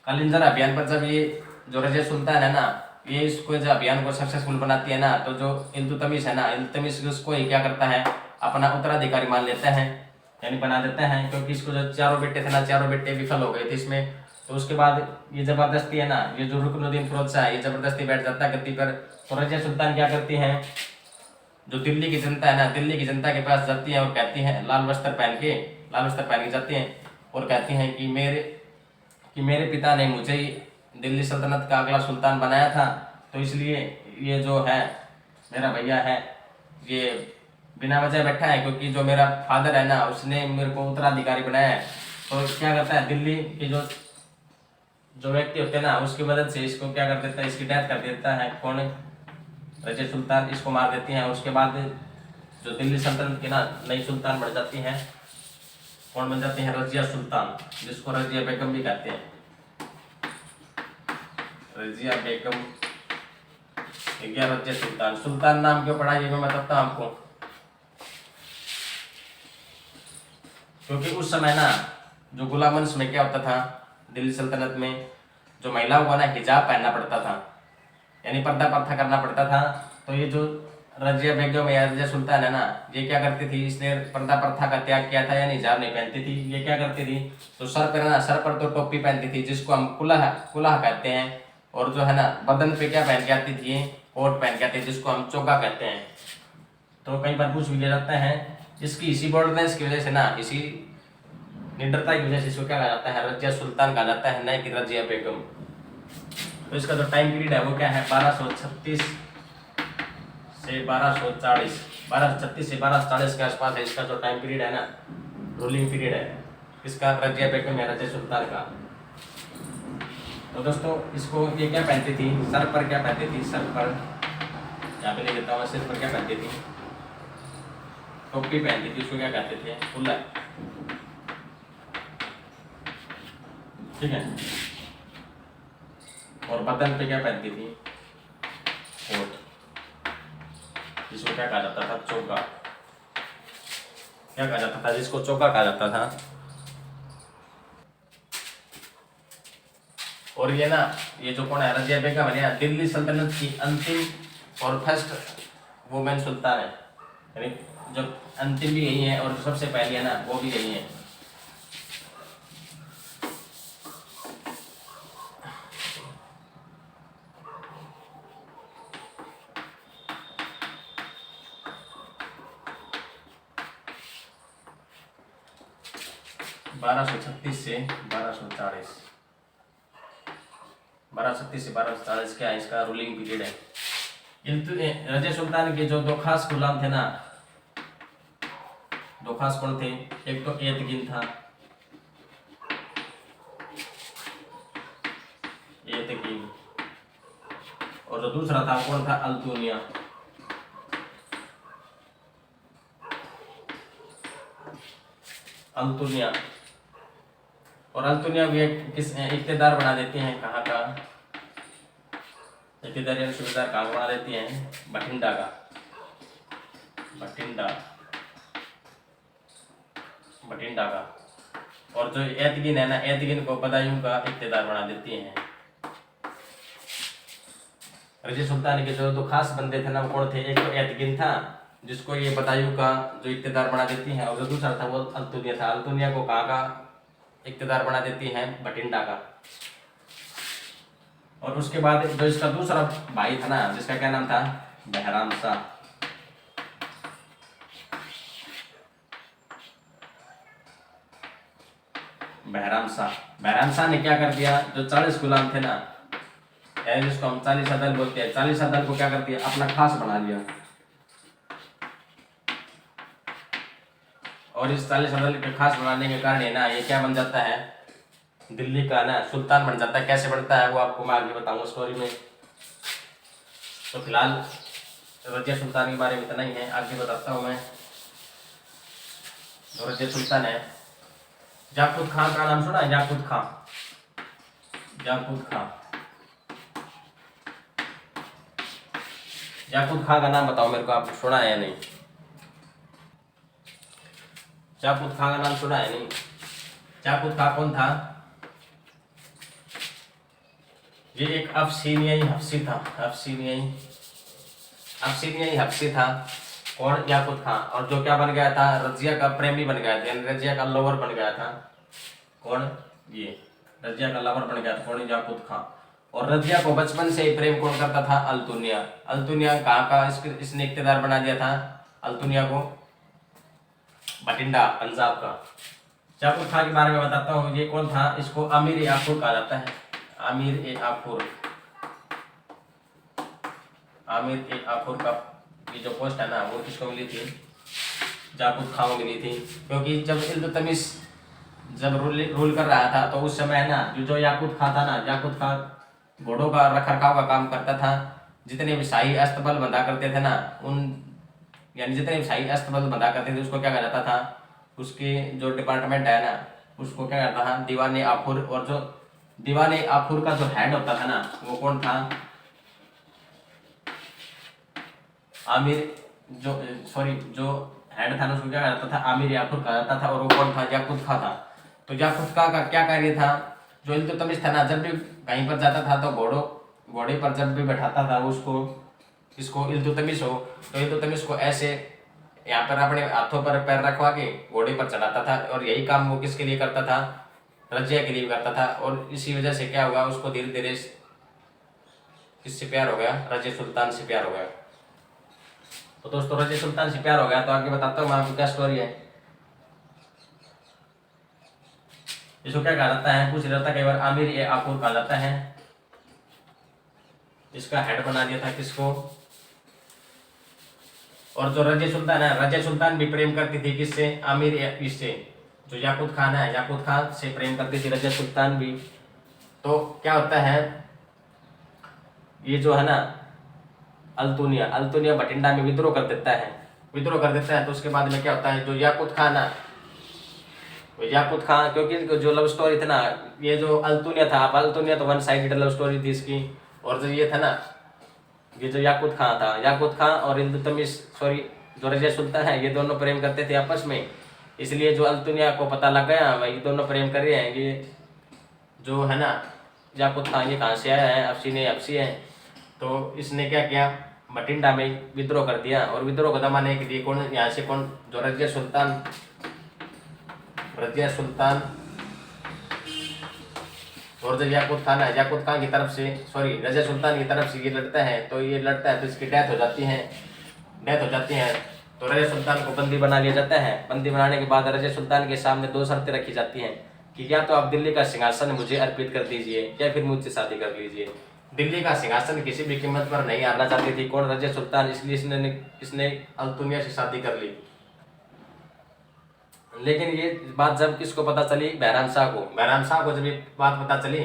[SPEAKER 1] कालिंजर अभियान पर जब ये जो रजिया सुल्तान है ना, ये इसको जब अभियान को सक्सेसफुल बनाती है ना, तो जो इल्तुतमिश है ना, इल्तुतमिश उसको ही क्या करता है, अपना उत्तराधिकारी मान लेता है, यानी बना देता है, क्योंकि इसको जो चारों बेटे थे ना, चारों बेटे विफल हो गए थे इसमें। तो उसके बाद ये जबरदस्ती है ना, ये जो रुकनुद्दीन फिरोज शाह है, ये जबरदस्ती बैठ जाता है गद्दी पर। तो रजिया सुल्तान क्या करती है, जो दिल्ली की जनता है ना, दिल्ली की जनता के पास जाती है और कहती है, लाल वस्त्र पहन के जाती हैं और कहती हैं कि मेरे पिता ने मुझे ही दिल्ली सल्तनत का अगला सुल्तान बनाया था, तो इसलिए ये जो है मेरा भैया है, ये बिना वजह बैठा है, क्योंकि जो मेरा फादर है ना, उसने मेरे को उत्तराधिकारी बनाया है। तो क्या करता है, दिल्ली के जो व्यक्ति होते हैं ना, उसकी मदद से इसको क्या कर देता है, इसकी डेथ कर देता है। कौन, रजिया सुल्तान इसको मार देती हैं। उसके बाद जो दिल्ली सल्तनत की ना नई सुल्तान बन जाती हैं, कौन बन जाती है, रजिया सुल्तान, जिसको रजिया बेगम भी कहते हैं। रजिया बेगम या रजिया सुल्तान, सुल्तान नाम क्यों पड़ा ये मैं बताता हूं आपको। क्योंकि उस समय ना जो गुलाम वंश में क्या होता था, दिल्ली सल्तनत में जो महिलाओं को ना हिजाब पहनना पड़ता था, यानी पर्दा प्रथा करना पड़ता था। तो ये जो रजिया बेगम या रजिया सुल्तान है ना, ये क्या करती थी, इसने पर्दा प्रथा का त्याग किया था, यानी हिजाब नहीं पहनती थी। ये क्या करती थी, तो सर पर तो टोपी पहनती थी, जिसको हम कुलाह कहते हैं। और जो है ना, बदन पे क्या पहन के आती थी, कोट पहन के आती थी, जिसको हम चोगा कहते हैं। तो कई बार पूछ भी लिया जाता है, इसकी इसी बॉर्डनेस की वजह से ना, इसी निडरता की वजह से इसको क्या कहा जाता है, रजिया सुल्तान कहा जाता है, न कि रजिया बेगम। तो इसका जो टाइम पीरियड है वो क्या है, 1236 से 1240, 1236 से 1240 के आसपास है इसका जो टाइम पीरियड है ना, रूलिंग पीरियड है इसका, रजिया बेगम या रजिया सुल्तान का। तो दोस्तों इसको ये क्या पहनती थी, सर पर क्या पहनती थी, सर पर यहाँ पे लिख देता हूँ, सिर पर क्या पहनती थी, टोपी पहनती थी, उसको क्या कहते थे, कुल्ला, ठीक है। और बदन पे क्या पहनती थी, कोट, जिसको क्या कहा जाता था, चोगा, क्या कहा जाता था, जिसको चोगा कहा जाता था। और ये ना, ये जो कौन है, रजिया बेगम है, दिल्ली सल्तनत की अंतिम और फर्स्ट वुमेन सुल्तान है, यानी जब अंतिम भी यही है और जो सबसे पहली है ना, वो भी यही है। बारह सौ छत्तीस से 1240, 1236 से 1240 क्या है इसका रूलिंग पीरियड है। रजिया सुल्तान के जो दो खास गुलाम थे ना, दो खास कौन थे, एक तो एतगिन था, एतगिन, और जो दूसरा था कौन था, अल्तुनिया। अल्तुनिया और अल्तुनिया भी किस इक्तेदार बना देते हैं, कहाँ का इक्तेदार या सूबेदार कहाँ बना देती हैं, बठिंडा का, बठिंडा का। और जो एतगिन है ना, एतगिन को बदायूं का इक्तेदार बना देती हैं। रजिया सुल्तान के जो दो खास बंदे थे ना, वो कौन थे, एक तो एतगिन था, जिसको ये बदायूं का जो इक्तेदार बना देती हैं, और जो दूसरा था वो अल्तुनिया था। अल्तुनिया को कहाँ का इक्तेदार बना देती हैं, बठिंडा का। और उसके बाद जो इसका दूसरा भाई था ना, जिसका क्या नाम था, बहराम शाह। बहराम शाह ने क्या कर दिया, जो 40 गुलाम थे ना, यानी जिसको हम 40 अदल बोलते हैं, 40 अदल को क्या कर दिया, अपना खास बना लिया। और इस 40 अदल के खास बनाने के कारण है ना, ये क्या बन जाता है, दिल्ली का ना सुल्तान बन जाता है। कैसे बनता है वो आपको मैं आगे बताऊंगा स्टोरी में। तो फिलहाल रजिया सुल्तान के बारे में इतना ही है, आगे बताता हूँ मैं। जो रजिया सुल्तान है, याकूत खान का नाम सुना है? याकूत खान, याकूत खान, याकूत खान का नाम बताओ मेरे को, आपने सुना है या नहीं? याकूत खान का नाम सुना है नहीं? याकूत खान कौन था? ये एक अफसीनियाई हफ्सी था, अफसीनियाई हफ्सी था। कौन? याकूत खान। और जो क्या बन गया था? रजिया का प्रेमी बन गया था, यानी रजिया का लवर बन गया था। कौन? ये रजिया का लवर बन गया था। कौन? याकूत खान। और रजिया को बचपन से ही प्रेम कौन करता था? अल्तुनिया। अल्तुनिया कहाँ का इसने इख्तियार बना दिया था? अल्तुनिया को बठिंडा, पंजाब का। याकूत खान के बारे में बताता हूँ। ये कौन था? इसको अमीर ए आफूर कहा जाता है, आमिर ए आफूर। आमिर ए आफूर का ये जो पोस्ट है ना, वो किसको मिली थी? याकूत खान को मिली थी। क्योंकि जब इल्तुतमिश जब रूल कर रहा था तो उस समय है ना, जो याकूत खान था ना, याकूत खान घोड़ों का रख रखाव का काम करता था। जितने भी शाही अस्तबल बंधा करते थे ना, उन यानी जितने भी शाही अस्तबल बंधा करते थे उसको क्या कहा जाता था? उसके जो डिपार्टमेंट है ना, उसको क्या करता था? दीवाने आफूर। और जो दीवाने आफूर का जो हेड होता था ना, वो कौन था? आमिर जो सॉरी जो हेड था ना, उसको क्या कहा जाता था? आमिर याकूत कहा जाता था। और वो कौन था? याकूत खान था। तो याकूत खान का क्या कार्य था? जो इल्तुतमिश था ना, जब भी कहीं पर जाता था तो घोड़े पर जब भी बैठाता था उसको, इसको इल्तुतमिश हो, तो इल्तुतमिश को ऐसे यहाँ पर अपने हाथों पर पैर रखवा के घोड़े पर चढ़ाता था। और यही काम वो किसके लिए करता था? रजिया के लिए करता था। और इसी वजह से क्या हुआ, उसको धीरे धीरे किससे प्यार हो गया? रजिया सुल्तान से प्यार हो गया। तो दोस्तों रजिया सुल्तान से प्यार हो गया, तो आगे बताता हूँ मैं आपको क्या स्टोरी है। इसको क्या कहा जाता है? पूछ रहा था कई बार। आमिर ए आफूर कहा जाता है। इसका हेड बना दिया था किसको? और जो रजिया सुल्तान है, रजिया सुल्तान भी प्रेम करती थी किससे? आमिर इससे। जो याकूत खान है, याकूत खान से प्रेम करती थी रजिया सुल्तान भी। तो क्या होता है, ये जो है ना अल्तुनिया बठिंडा में विद्रोह कर देता है, तो उसके बाद में क्या होता है? जो याकूत खान है, याकूत खान, क्योंकि जो लव स्टोरी थी ना, ये जो अल्तुनिया था, अब अल्तुनिया तो वन साइडेड लव स्टोरी थी इसकी। और जो ये था ना, ये जो याकूत खान था, याकूत खान और इल्तुतमिश सॉरी जो रजिया सुल्तान है, ये दोनों प्रेम करते थे आपस में। इसलिए जो अल्तुनिया को पता लग गया भाई दोनों प्रेम कर रहे हैं, ये जो है ना याकूत खान ये कहाँ से आया है? अफसी है। तो इसने क्या किया? बठिंडा में विद्रोह कर दिया। और विद्रोह को दबाने के लिए कौन यहाँ से कौन? जो रजिया सुल्तान और जो याकूत खान है, याकूत खान की तरफ से सॉरी रजिया सुल्तान की तरफ से ये लड़ता है। तो इसकी डेथ हो जाती है। तो रजिया सुल्तान को बंदी बना लिया जाता है। बंदी बनाने के बाद रजिया सुल्तान के सामने दो शर्तें रखी जाती हैं कि या तो आप दिल्ली का सिंहासन मुझे अर्पित कर दीजिए या फिर मुझसे शादी कर लीजिए। दिल्ली का सिंहासन किसी भी कीमत पर नहीं हारना चाहती थी कौन? रजिया सुल्तान। इसलिए इसने अल्तुनिया से शादी कर ली। लेकिन ये बात जब किसको पता चली? बहराम शाह को जब ये बात पता चली,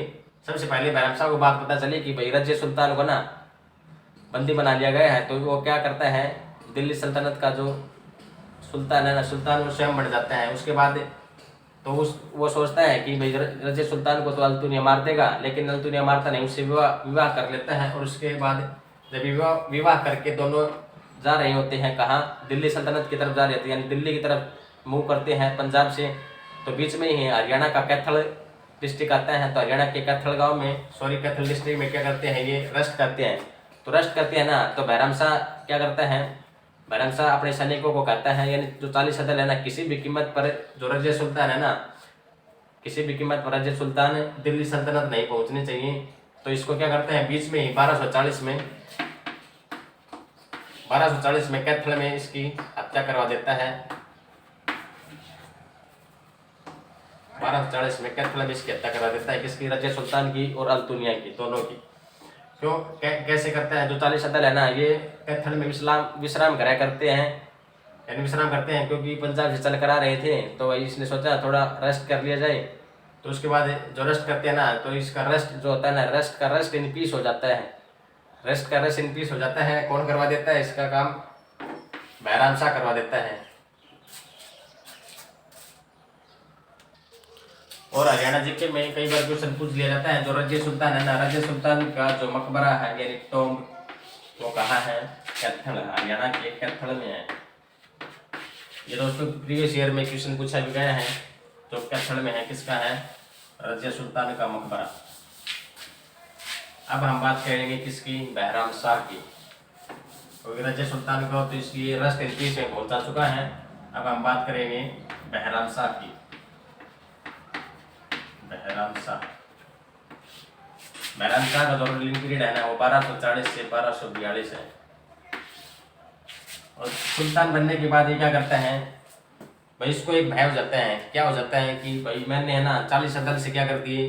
[SPEAKER 1] सबसे पहले बहराम शाह को बात पता चली कि भाई रजिया सुल्तान को ना बंदी बना लिया गया है, तो वो क्या करता है? दिल्ली सल्तनत का जो सुल्तान है ना, सुल्तान वो स्वयं बन जाता है। उसके बाद तो वो सोचता है कि भाई रजिया सुल्तान को तो अल्तुनिया मार देगा, लेकिन अल्तुनिया मारता नहीं, उससे विवाह कर लेता है। और उसके बाद जब विवाह करके दोनों जा रहे होते हैं, कहाँ? दिल्ली सल्तनत की तरफ जा रहे होते हैं, यानी दिल्ली की तरफ मूव करते हैं पंजाब से। तो बीच में ही हरियाणा का कैथल डिस्ट्रिक्ट आता है। तो हरियाणा के कैथल गांव में कैथल डिस्ट्रिक्ट में क्या करते हैं? ये रेस्ट करते हैं। तो रेस्ट करते हैं ना, तो बहराम शाह क्या करता है? बहराम शाह अपने सैनिकों को कहता है, यानी जो 40 सदल है ना, किसी भी कीमत पर जो रजिया सुल्तान है ना, किसी भी कीमत पर रजिया सुल्तान दिल्ली सल्तनत नहीं पहुंचनी चाहिए। तो इसको क्या करते हैं? बीच में ही 1240 में कैथल में इसकी हत्या करवा देता है। 1240 में कैथल में इसकी हत्या करवा देता है। किसकी? रजिया सुल्तान की और अल्तुनिया की, दोनों की। क्यों? कैसे करता है? जो 40 सदल है ना, ये कैथल में विश्राम करा करते हैं, यानी विश्राम करते हैं, क्योंकि पंजाब से चल कर आ रहे थे। तो वही इसने सोचा थोड़ा रेस्ट कर लिया जाए। तो उसके बाद जो रस्ट करते हैं ना, तो इसका रस्ट जो होता है ना, रस्ट का रस्ट इन पीस हो जाता है। रस्ट का रस्ट इन पीस हो जाता है। कौन करवा देता है इसका काम? बहराम शाह करवा देता है। और हरियाणा जीके में कई बार क्वेश्चन पूछ लिया जाता है, जो रजिया सुल्तान है ना, रजिया सुल्तान का जो मकबरा है यानी टॉम्ब, वो कहाँ है? कैथल, हरियाणा के कैथल में है। ये दोस्तों प्रीवियस ईयर में क्वेश्चन पूछा भी गया है, जो कैथल में है। किसका है? रजिया सुल्तान का मकबरा। अब हम बात करेंगे किसकी? बहराम शाह की। क्योंकि रजिया सुल्तान को तो इसकी रस्ट इन पीस में पहुंचा चुका है। अब हम बात करेंगे बहराम शाह की। बहराम शाह का जो रूलिंग पीरियड है ना, वो 1240 से 1242 है। और सुल्तान बनने के बाद ये क्या करता है भाई, इसको एक भय हो जाता है। क्या हो जाता है कि भाई मैंने है ना 40 अदल से क्या कर दिए,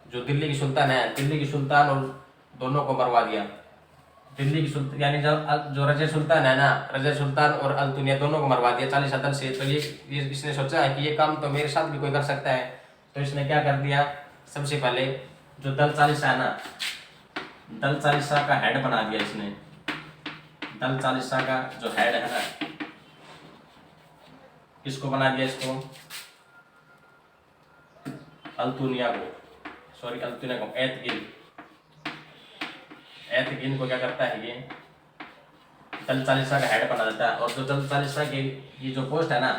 [SPEAKER 1] जो दिल्ली की सुल्तान है, दिल्ली की सुल्तान और दोनों को मरवा दिया। दिल्ली की सुल्तान यानी जो रजिया सुल्तान है ना, रजिया सुल्तान और अल्तुनिया दोनों को मरवा दिया 40 अदल से। तो ये इसने सोचा है कि ये काम तो मेरे साथ भी कोई कर सकता है। तो इसने क्या कर दिया, सबसे पहले जो दल 40 है ना, दल 40 का हेड बना दिया इसने। दल 40 का जो हेड है ना, किसको बना दिया? इसको अल्तुनिया को, सॉरी अल्तुनिया को, एतगिन को क्या करता है, ये दल 40 का हेड बना देता है। और जो दल 40 की ये जो पोस्ट है ना,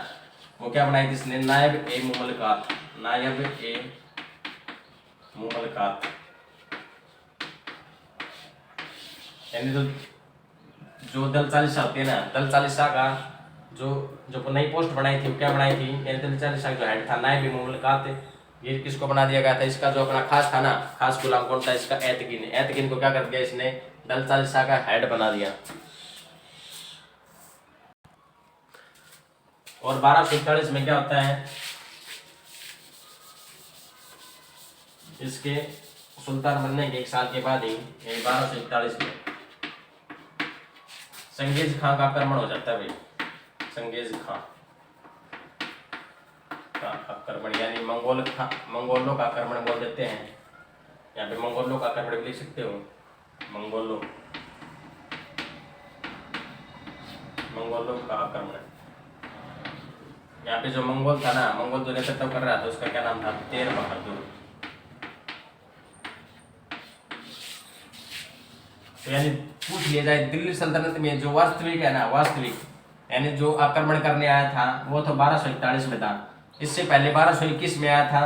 [SPEAKER 1] वो क्या बनाई थी इसने? नायब ए मुमलकात। नायब ए मुमलकात यानी जो दल 40 होती है ना, दल 40 का जो नई पोस्ट बनाई थी, वो क्या बनाई थी? यानी दल 40 का जो हेड था नायब ए मुमलकात, ये किसको बना दिया गया था? इसका जो अपना खास था ना, खास गुलाम कौन था? इसका एतगिन। एतगिन को क्या कर दिया इसने? दल 40 का हेड बना दिया। और 1241 में क्या होता है, इसके सुल्तान बनने के 1 साल के बाद ही, 1241 में चंगेज खां का आक्रमण हो जाता है भाई। चंगेज खां का आक्रमण यानी मंगोलों का आक्रमण बोल देते हैं। यहाँ पे मंगोलों का आक्रमण भी लिख सकते हो। मंगोलों का आक्रमण। यहाँ पे जो मंगोल था ना, मंगोल जो नेतृत्व कर रहा था, उसका क्या नाम था? तेर बहादुर। तो यानी पूछ लिया जाए, दिल्ली सल्तनत में जो वास्तविक है ना, वास्तविक यानी जो आक्रमण करने आया था, वो तो 1241 में था। इससे पहले 1221 में आया था।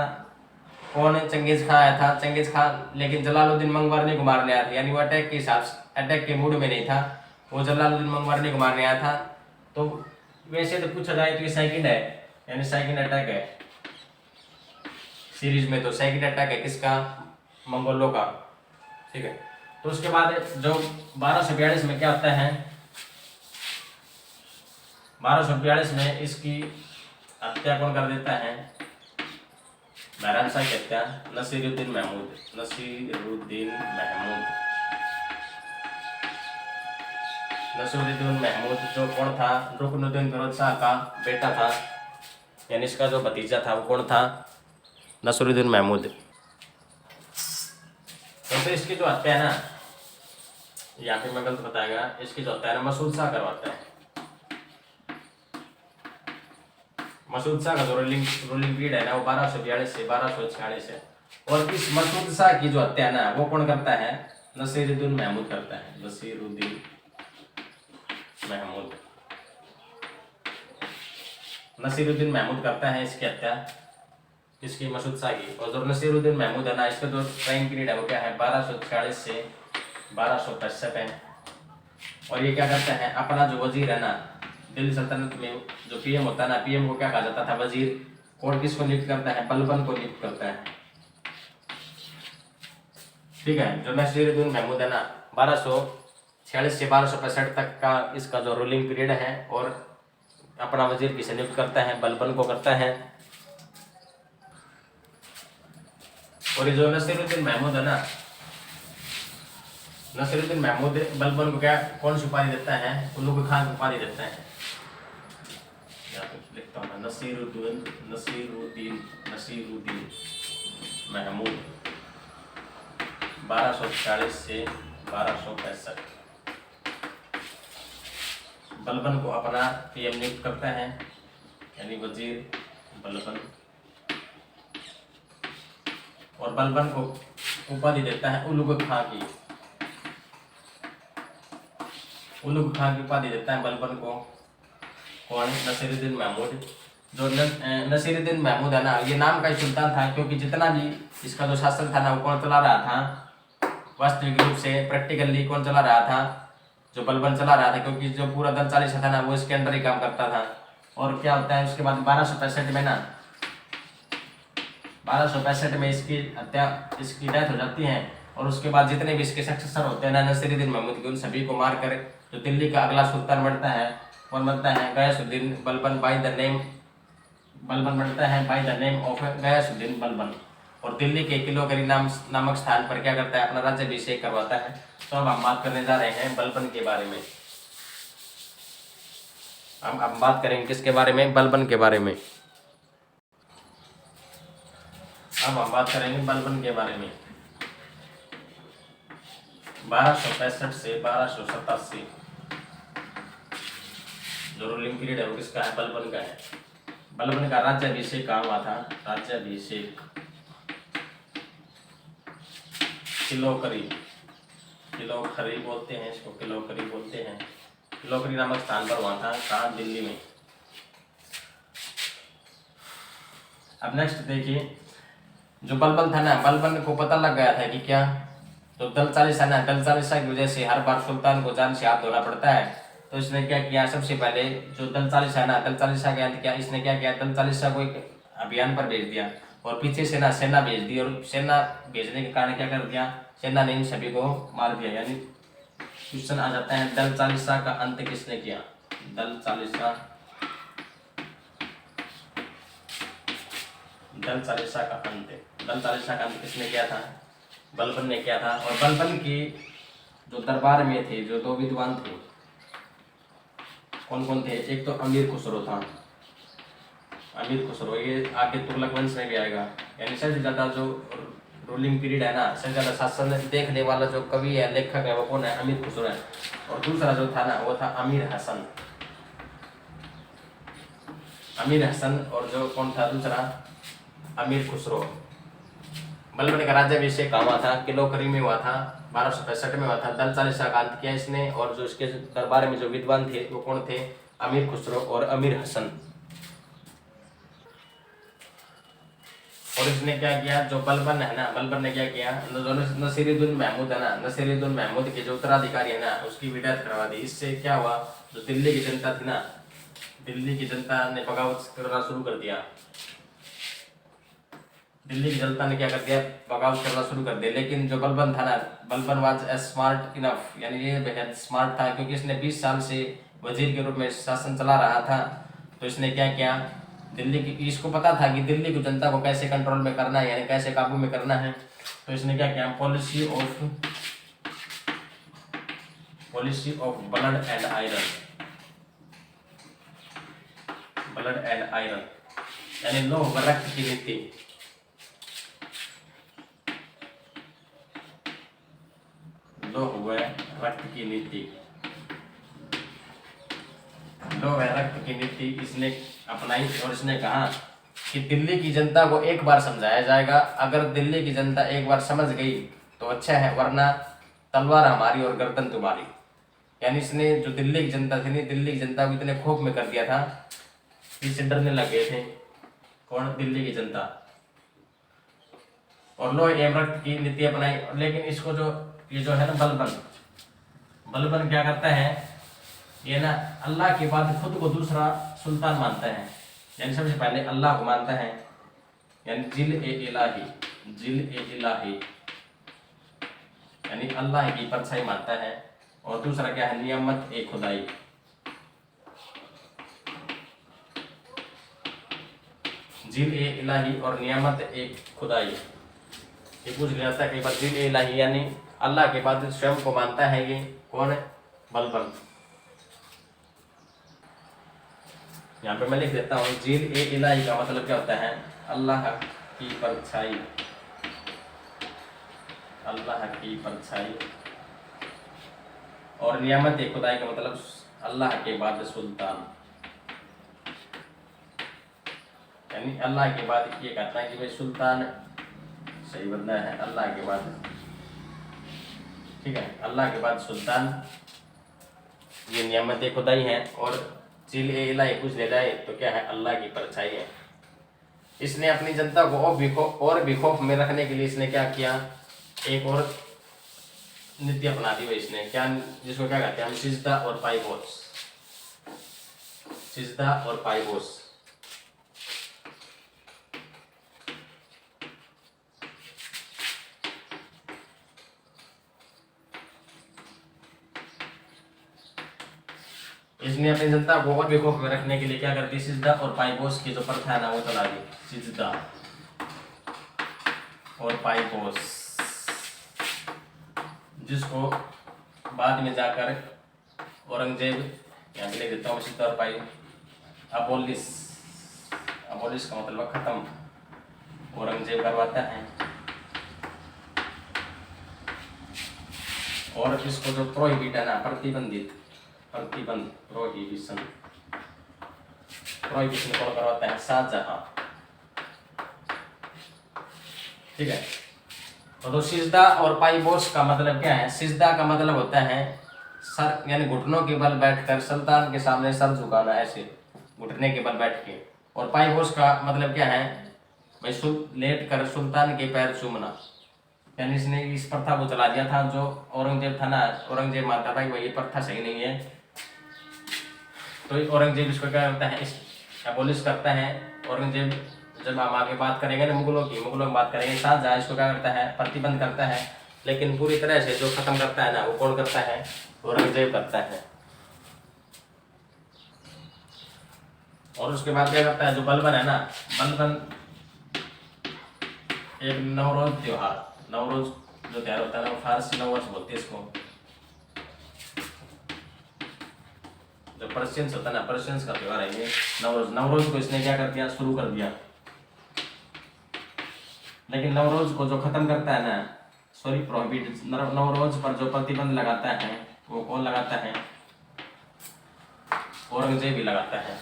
[SPEAKER 1] कौन? चंगेज खां आया था। चंगेज खां लेकिन जलालुद्दीन मंगवारनी को मारने आया था, यानी वो अटैक के हिसाब से, अटैक के मूड में नहीं था, वो जलालुद्दीन मंगवारनी को मारने आया था। तो वैसे तो पूछा जाए तो ये सेकंड है, यानी सेकंड अटैक है सीरीज में। तो सेकंड अटैक है किसका? मंगोलों का। ठीक है। तो उसके बाद जो 1242 में क्या होता है, 1242 में इसकी हत्या कौन कर देता है? बहराम शाह की हत्या नसीरुद्दीन महमूद। नसीरुद्दीन महमूद जो कौन था? रुकनुद्दीन फिरोज शाह का बेटा था, यानी इसका जो भतीजा था वो कौन था? नसीरुद्दीन महमूद। तो इसकी जो हत्या है ना, यहाँ पे मैं गलत बताएगा, इसकी जो हत्या है ना मसूद शाह करवाता है। मसूद शाह का जो रूलिंग पीरियड है ना, वो 1242 से 1246 है। और इस मसूद शाह की जो हत्या है ना, वो कौन करता है? नसीरुद्दीन महमूद करता है। नसीरुद्दीन महमूद करता है इसकी हत्या, इसकी मसूद शाह की। और जो नसीरुद्दीन महमूद है ना, इसका जो टाइम पीरियड है वो क्या है? 1246 से 1265 है। और ये क्या करता है? अपना जो वजीर है ना, दिल्ली सल्तनत में जो पीएम होता है ना, पीएम को क्या कहा जाता था? वजीर। कौन किसको नियुक्त करता है? बलबन को नियुक्त करता है। ठीक है। जो नसीरुद्दीन महमूद है ना, 1246 से 1265 तक का इसका जो रूलिंग पीरियड है, और अपना वजीर किसे नियुक्त करता है? बलबन को करता है। और ये जो नसीरुद्दीन महमूद है ना, नसीरुद्दीन महमूद बलबन को क्या, कौन सी उपाधि देता है? उल्लू की खान की उपाधि देता है। लिखता हूँ नसीरुद्दीन महमूद 1240 से 1265। बलबन को अपना पीएम नियुक्त करता है, यानी वजीर बलबन, और बलबन को उपाधि देता है उलुग खां की। उलुग खां की उपाधि देता है बलबन को कौन? नसीरुद्दीन महमूद। जो नसीरुद्दीन महमूद है ना, ये नाम का ही सुल्तान था, क्योंकि जितना भी इसका जो शासन था ना, वो कौन चला रहा था? वास्तविक रूप से प्रैक्टिकली कौन चला रहा था? जो बलबन चला रहा था, क्योंकि जो पूरा दल 40 था ना, वो इसके अंदर ही काम करता था। और क्या होता है उसके बाद 1265 में ना, 1265 में इसकी डेथ हो जाती है। और उसके बाद जितने भी इसके सक्सेसर होते हैं ना नसीरुद्दीन महमूद के, उन सभी को मार कर जो दिल्ली का अगला सुल्तान बनता है, कौन बनता है? Ghiyasuddin Balban by the name, Balban बनता है by the name of Ghiyasuddin Balban. और दिल्ली के किलोकरी नामक स्थान पर क्या करता है? अपना राज्याभिषेक करवाता है। तो अब हम बात करने जा रहे हैं बलबन के बारे में। हम बात करेंगे किसके बारे में? बलबन के बारे में। अब हम बात करेंगे बलबन के बारे में। 1265 से 1287 जो रूलिंग पीरियड है वो किसका है? बलबन का है। बलबन का राज्याभिषेक कहाँ हुआ था? राज्याभिषेक किलोखरी बोलते हैं इसको, किलोखरी बोलते हैं। किलोखरी नामक स्थान पर हुआ था, कहाँ? दिल्ली में। अब नेक्स्ट देखिए, जो बलबन था ना, बलबन को पता लग गया था कि क्या, तो दल 40 है ना, दल 40 की वजह से हर बार सुल्तान को जान से हाथ धोना पड़ता है। तो इसने क्या किया? सबसे पहले जो दल 40 है ना, दल 40 के अंत क्या इसने क्या किया? दल 40 को एक अभियान पर भेज दिया, और पीछे से ना सेना भेज दी, और सेना भेजने के कारण क्या कर दिया? सेना ने इन सभी को मार दिया। यानी क्वेश्चन आ जाता है, दल 40 का अंत किसने किया? दल 40 का अंत किसने किया था? बलबन ने किया था। और बलबन की जो दरबार में थे जो दो विद्वान थे, कौन कौन थे? एक तो अमीर खुसरो था। अमीर खुसरो ये आगे तुगलक वंश में भी आएगा। यानी सबसे ज्यादा जो रूलिंग पीरियड है ना, सबसे ज्यादा शासन देखने वाला जो कवि है, लेखक है, वो कौन है? अमीर खुसरो है। और दूसरा जो था ना, वो था अमीर हसन। अमीर हसन और जो कौन था दूसरा? अमीर खुसरो। बलबन का राज्याभिषेक कहाँ हुआ था? किलोकरी में हुआ था, 1265 में हुआ था। दल 40 का अंत किया इसने। और जो इसके दरबार में जो विद्वान थे वो कौन थे? अमीर खुसरो और अमीर हसन। और इसने क्या किया? जो बलबन है ना, बलबन ने क्या किया? जो नसीरुद्दीन महमूद है ना, नसीरुद्दीन महमूद के जो उत्तराधिकारी है ना, उसकी भी डेथ करवा दी। इससे क्या हुआ? जो दिल्ली की जनता थी ना, दिल्ली की जनता ने बगावत करना शुरू कर दिया। दिल्ली की जनता ने क्या कर दिया? बगावत करना शुरू कर दिया। लेकिन जो बलबन था ना, बलबन वाज स्मार्ट इनफ, यानी ये बेहद स्मार्ट था, क्योंकि इसने 20 साल से वजीर के रूप में शासन चला रहा था। तो इसने क्या किया? दिल्ली की, इसको पता था कि दिल्ली की जनता को कैसे कंट्रोल में करना है, यानी कैसे काबू में करना है। तो इसने क्या किया? Policy of blood and iron, यानी लोह व रक्त की नीति। लोह व रक्त की नीति इसने अपनाई। और इसने कहा कि दिल्ली की जनता को एक बार समझाया जाएगा, अगर दिल्ली की जनता एक बार समझ गई तो अच्छा है, वरना तलवार हमारी और गर्दन तुम्हारी। यानी इसने जो दिल्ली की जनता थी नहीं, दिल्ली की जनता को इतने खौफ में कर दिया था, इससे डरने लग गए थे। कौन? दिल्ली की जनता। और लोह एवं रक्त की नीति अपनाई। लेकिन इसको ये जो है ना बलबन क्या करता है? ये ना अल्लाह के बाद खुद को दूसरा सुल्तान मानता है। यानी सबसे पहले अल्लाह को मानता है, यानी जिल ए इलाही, यानी अल्लाह की परछाई मानता है। और दूसरा क्या है? नियामत ए खुदाई। जिल ए इलाही और नियामत ए खुदाई। ये पूछ लिया था कई बार। जिल ए इलाही यानी अल्लाह के बाद स्वयं को मानता है। ये कौन है? बलबन। यहाँ पे मैं लिख देता हूँ, जिल ए इलाही का मतलब क्या होता है? अल्लाह की परछाई। अल्लाह की परछाई। और नियामत खुदाई का मतलब अल्लाह के बाद सुल्तान, यानी अल्लाह के बाद ये कहता है कि भाई सुल्तान सही बंदा है अल्लाह के बाद, ठीक है, अल्लाह के बाद सुल्तान, ये नियामत खुदाई है। और चिल इलाही कुछ ले जाए तो क्या है, अल्लाह की परछाई है। इसने अपनी जनता को और भी खौफ में रखने के लिए इसने क्या किया, एक और नीति अपना दी। इसने क्या, जिसको क्या कहते हैं हम, सिजदा और पाइबोस, सिजदा और पाइबोस। इसने अपनी जनता को और भी खौफ में रखने के लिए क्या करती, सिजदा और पाइबोस की जो प्रथा है ना वो चला दी। सिजदा और पाइबोस, जिसको बाद में जाकर औरंगजेब, यहाँ पे लिख देता हूँ सिजदा और पाई, अबोलिश, अबोलिश का मतलब खत्म, औरंगजेब करवाता है। और इसको जो प्रोहिबिट है ना, प्रतिबंधित, प्रतिबंध, प्रोहिबिशन, प्रोहिबिशन कौन करवाता है, शाहजहां, ठीक है। तो सिजदा और पाइबोस का मतलब क्या है, सिजदा का मतलब होता है सर, यानी घुटनों के बल बैठकर सुल्तान के सामने सर झुकाना, ऐसे घुटने के बल बैठ के। और पाइबोस का मतलब क्या है भाई, लेट कर सुल्तान के पैर चूमना, यानी इसने इस प्रथा को चला दिया था। जो औरंगजेब था ना, औरंगजेब मानता था कि भाई ये प्रथा सही नहीं है, तो औरंगजेब इसको क्या करता है, इस एबोलिश करता है। औरंगजेब जब हम आगे बात करेंगे ना मुगलों की बात करेंगे, शाहजहां इसको क्या करता है, प्रतिबंध करता है। लेकिन पूरी तरह से जो खत्म करता है ना वो कौन करता है, औरंगजेब करता है। और उसके बाद क्या करता है, जो बलबन है ना, बलबन एक नवरोज त्योहार, नवरोज जो त्योहार होता है ना, फारसी नववर्ष बोलते हैं इसको, जो पर्शियंस होता है ना, पर्शियंस का त्योहार है ये नवरोज। नवरोज को इसने क्या कर दिया, शुरू कर दिया। लेकिन नवरोज को जो खत्म करता है ना, सॉरी प्रोहिबिट, नवरोज पर जो प्रतिबंध लगाता है वो कौन लगाता है, औरंगजेब ही लगाता है।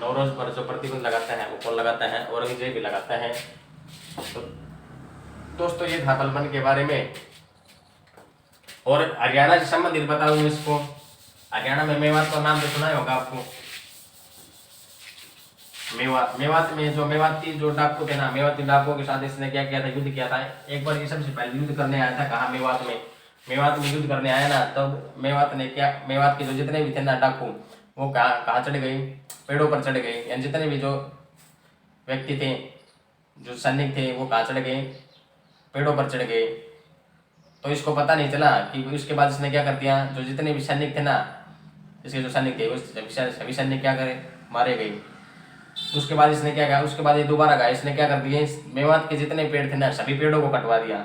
[SPEAKER 1] नवरोज पर जो प्रतिबंध लगाता है वो कौन लगाता है, औरंगजेब ही लगाता है। तो दोस्तों ये था बलबन के बारे में। और हरियाणा से संबंधित बताऊं इसको, हरियाणा में मेवात का नाम तो सुना होगा आपको। मेवात, मेवात में जो मेवाती जो डाकू थे ना, मेवाती डाकुओं के साथ इसने क्या किया था, युद्ध किया था। एक बार ये सबसे पहले युद्ध करने आया था कहाँ, मेवात में। मेवात में युद्ध करने आया ना, तब मेवात ने क्या, मेवात के जो जितने भी थे ना डाकू, वो कहाँ कहाँ चढ़ गए, पेड़ों पर चढ़ गए। यानी जितने भी जो व्यक्ति थे, जो सैनिक थे, वो कहाँ चढ़ गए, पेड़ों पर चढ़ गए। तो इसको पता नहीं चला कि इसके बाद इसने क्या कर दिया, जो जितने भी सैनिक थे ना, इसके जो सैनिक थे वो सभी सैनिक क्या करे, मारे गए। उसके बाद इसने क्या किया, उसके बाद ये दोबारा गया, इसने क्या कर दिया, मेवात के जितने पेड़ थे ना सभी पेड़ों को कटवा दिया,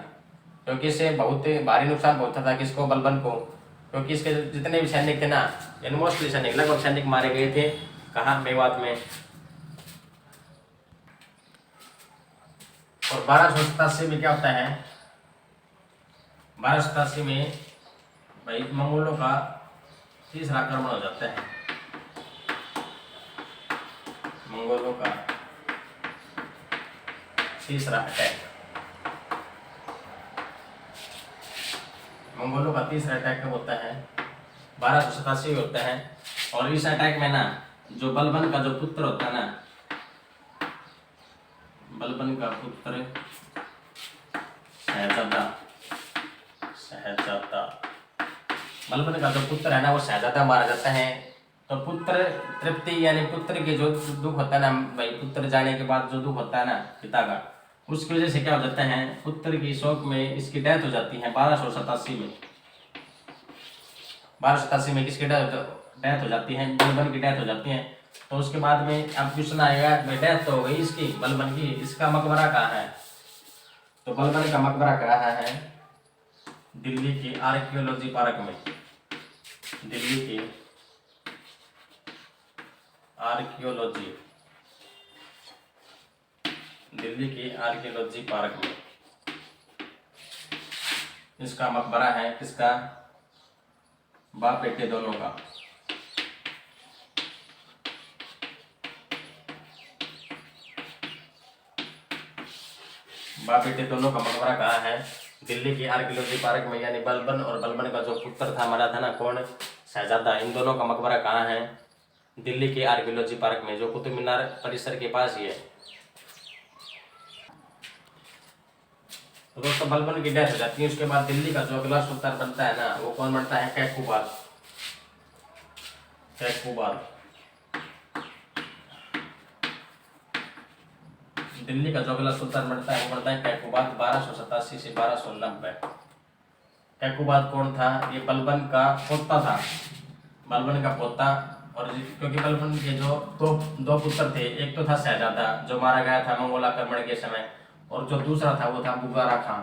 [SPEAKER 1] क्योंकि इससे बहुत भारी नुकसान पहुंचा था किसको, बलबन को। क्योंकि इसके जितने भी सैनिक थे ना, यानी मोस्टली सैनिक, लगभग सैनिक मारे गए थे कहाँ, मेवात में। और 1287 में क्या होता है, 1287 में भाई मंगोलों का तीसरा आक्रमण हो जाता है। मंगोलों का तीसरा अटैक, मंगोलों का तीसरा अटैक कब होता है, 1287 में होता है। और इस अटैक में ना जो बलबन का जो पुत्र होता है ना, बलबन का पुत्र शहजादा, शहजादा, बलबन का जो पुत्र है ना वो शहजादा मारा जाता है। तो पुत्र तृप्ति, यानी पुत्र के जो दुख होता है ना भाई, पुत्र जाने के बाद जो दुख होता है ना पिता का, उसकी वजह से क्या हो जाता है, पुत्र की शोक में इसकी डेथ हो जाती है 1287 में। 1287 में किसकी डेथ हो जाती है, बलबन की डेथ हो जाती है। तो उसके बाद में अब क्वेश्चन आएगा भाई, डेथ तो हो गई इसकी, बलबन की, इसका मकबरा कहाँ है। तो बलबन का मकबरा कहाँ है, दिल्ली के आर्कियोलॉजी पार्क में, दिल्ली के आर्कियोलॉजी, दिल्ली के आर्कियोलॉजी पार्क में। इसका मकबरा है किसका, बाप बेटे दोनों का। बाप बेटे दोनों का मकबरा कहाँ है, दिल्ली की आर्कियोलॉजी पार्क में, यानी बलबन और बलबन का जो पुत्र था मरा था ना, कौन, शहजादा, इन दोनों का मकबरा कहाँ है, दिल्ली के आर्कियोलॉजी पार्क में, जो कुतुब मीनार परिसर के पास ही है। तो दोस्तों बलबन की डेथ हो जाती है, उसके बाद दिल्ली का जो अगला सुल्तान बनता है ना, वो कौन बनता है, कैकूबाद। कैकूबाद दिल्ली का जो अगला सुल्तान बनता है वो बनता है कैकूबाद, 1287 से 1290। कैकूबाद कौन था, ये बलबन का पोता था, बलबन का पोता। और क्योंकि बलबन के जो दो पुत्र थे, एक तो था शहजादा जो मारा गया था मंगोल आक्रमण के समय, और जो दूसरा था वो था बुगारा खान।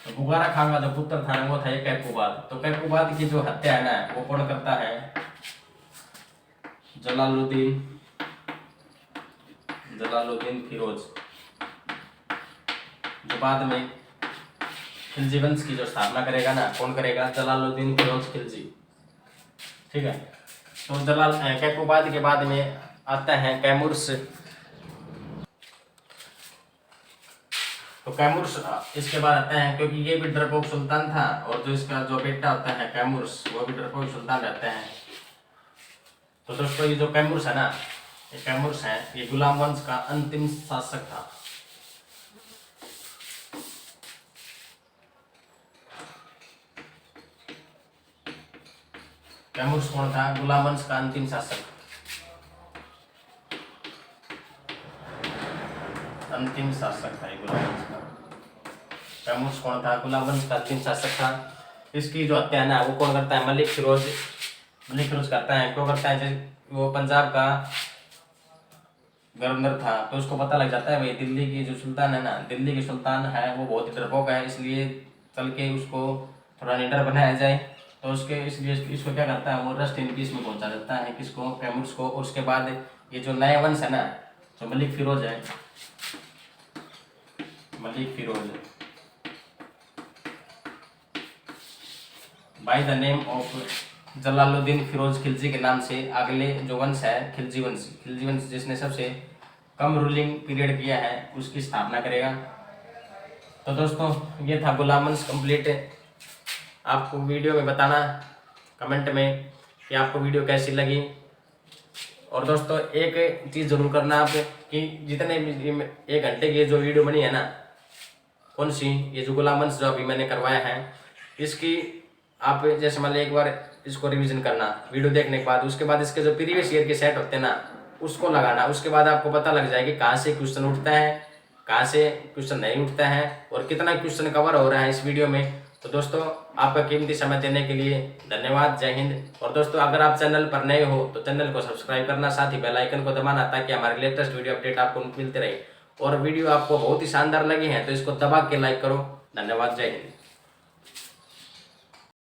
[SPEAKER 1] तो बुगारा खान का जो पुत्र था वो था कैकूबाद। तो कैकूबाद की जो हत्या है ना वो कौन करता है, जलालुद्दीन फिरोज, जो बाद में खिलजी वंश की जो स्थापना करेगा ना, कौन करेगा, जलालुद्दीन फिरोज खिलजी। ठीक है। तो कैकूबाद के बाद में आता है कैमूर्स। तो कैमूर्स इसके बाद आता है, क्योंकि ये भी डरपोक सुल्तान था, और जो इसका जो बेटा होता है कैमूर्स, वो भी डरपोक सुल्तान रहते हैं। तो दोस्तों ये जो कैमूर्स है ना, ये कैमूर्स है, ये गुलाम वंश का अंतिम शासक था। कैमूर्स कौन था, गुलाम वंश का अंतिम शासक, अंतिम शासक था गुलाम वंश का। कैमूर्स कौन था, गुलाम वंश का अंतिम शासक था। इसकी जो हत्या है ना वो कौन करता है, मलिक फिरोज करता है। क्यों करता है, जैसे वो पंजाब का गवर्नर था, तो उसको पता लग जाता है भाई दिल्ली की जो सुल्तान है ना, दिल्ली के सुल्तान है वो बहुत डरपोक है, इसलिए चल के उसको थोड़ा निडर बनाया जाए। तो उसके इसलिए इसको क्या करता है, वो रस्ट इन पीस में पहुंचा देता है किसको, कैमूर्स को। और उसके बाद ये जो नया वंश है ना, जो मलिक फिरोज है, Malik Firoz by the name of Jalaluddin Firoz Khilji के नाम से अगले जो वंश है खिलजी वंश जिसने सबसे कम रूलिंग पीरियड किया है उसकी स्थापना करेगा। तो दोस्तों ये था गुलाम वंश कंप्लीट। आपको वीडियो में बताना कमेंट में कि आपको वीडियो कैसी लगी। और दोस्तों एक चीज़ जरूर करना आप कि जितने भी 1 घंटे की जो वीडियो बनी है ना, कौन सी, ये जो गुलाम वंश जो अभी मैंने करवाया है, इसकी आप जैसे मान लीजिए एक बार इसको रिवीजन करना वीडियो देखने के बाद, उसके बाद इसके जो प्रीवियस ईयर के सेट होते हैं ना उसको लगाना। उसके बाद आपको पता लग जाएगा कहाँ से क्वेश्चन उठता है, कहाँ से क्वेश्चन नहीं उठता है, और कितना क्वेश्चन कवर हो रहा है इस वीडियो में। तो दोस्तों आपका कीमती समय देने के लिए धन्यवाद। जय हिंद। और दोस्तों अगर आप चैनल पर नए हो तो चैनल को सब्सक्राइब करना, साथ ही बेल आइकन को दबाना, ताकि हमारे लेटेस्ट वीडियो अपडेट आपको मिलते रहे। और वीडियो आपको बहुत ही शानदार लगी है तो इसको दबा के लाइक करो। धन्यवाद। जय हिंद।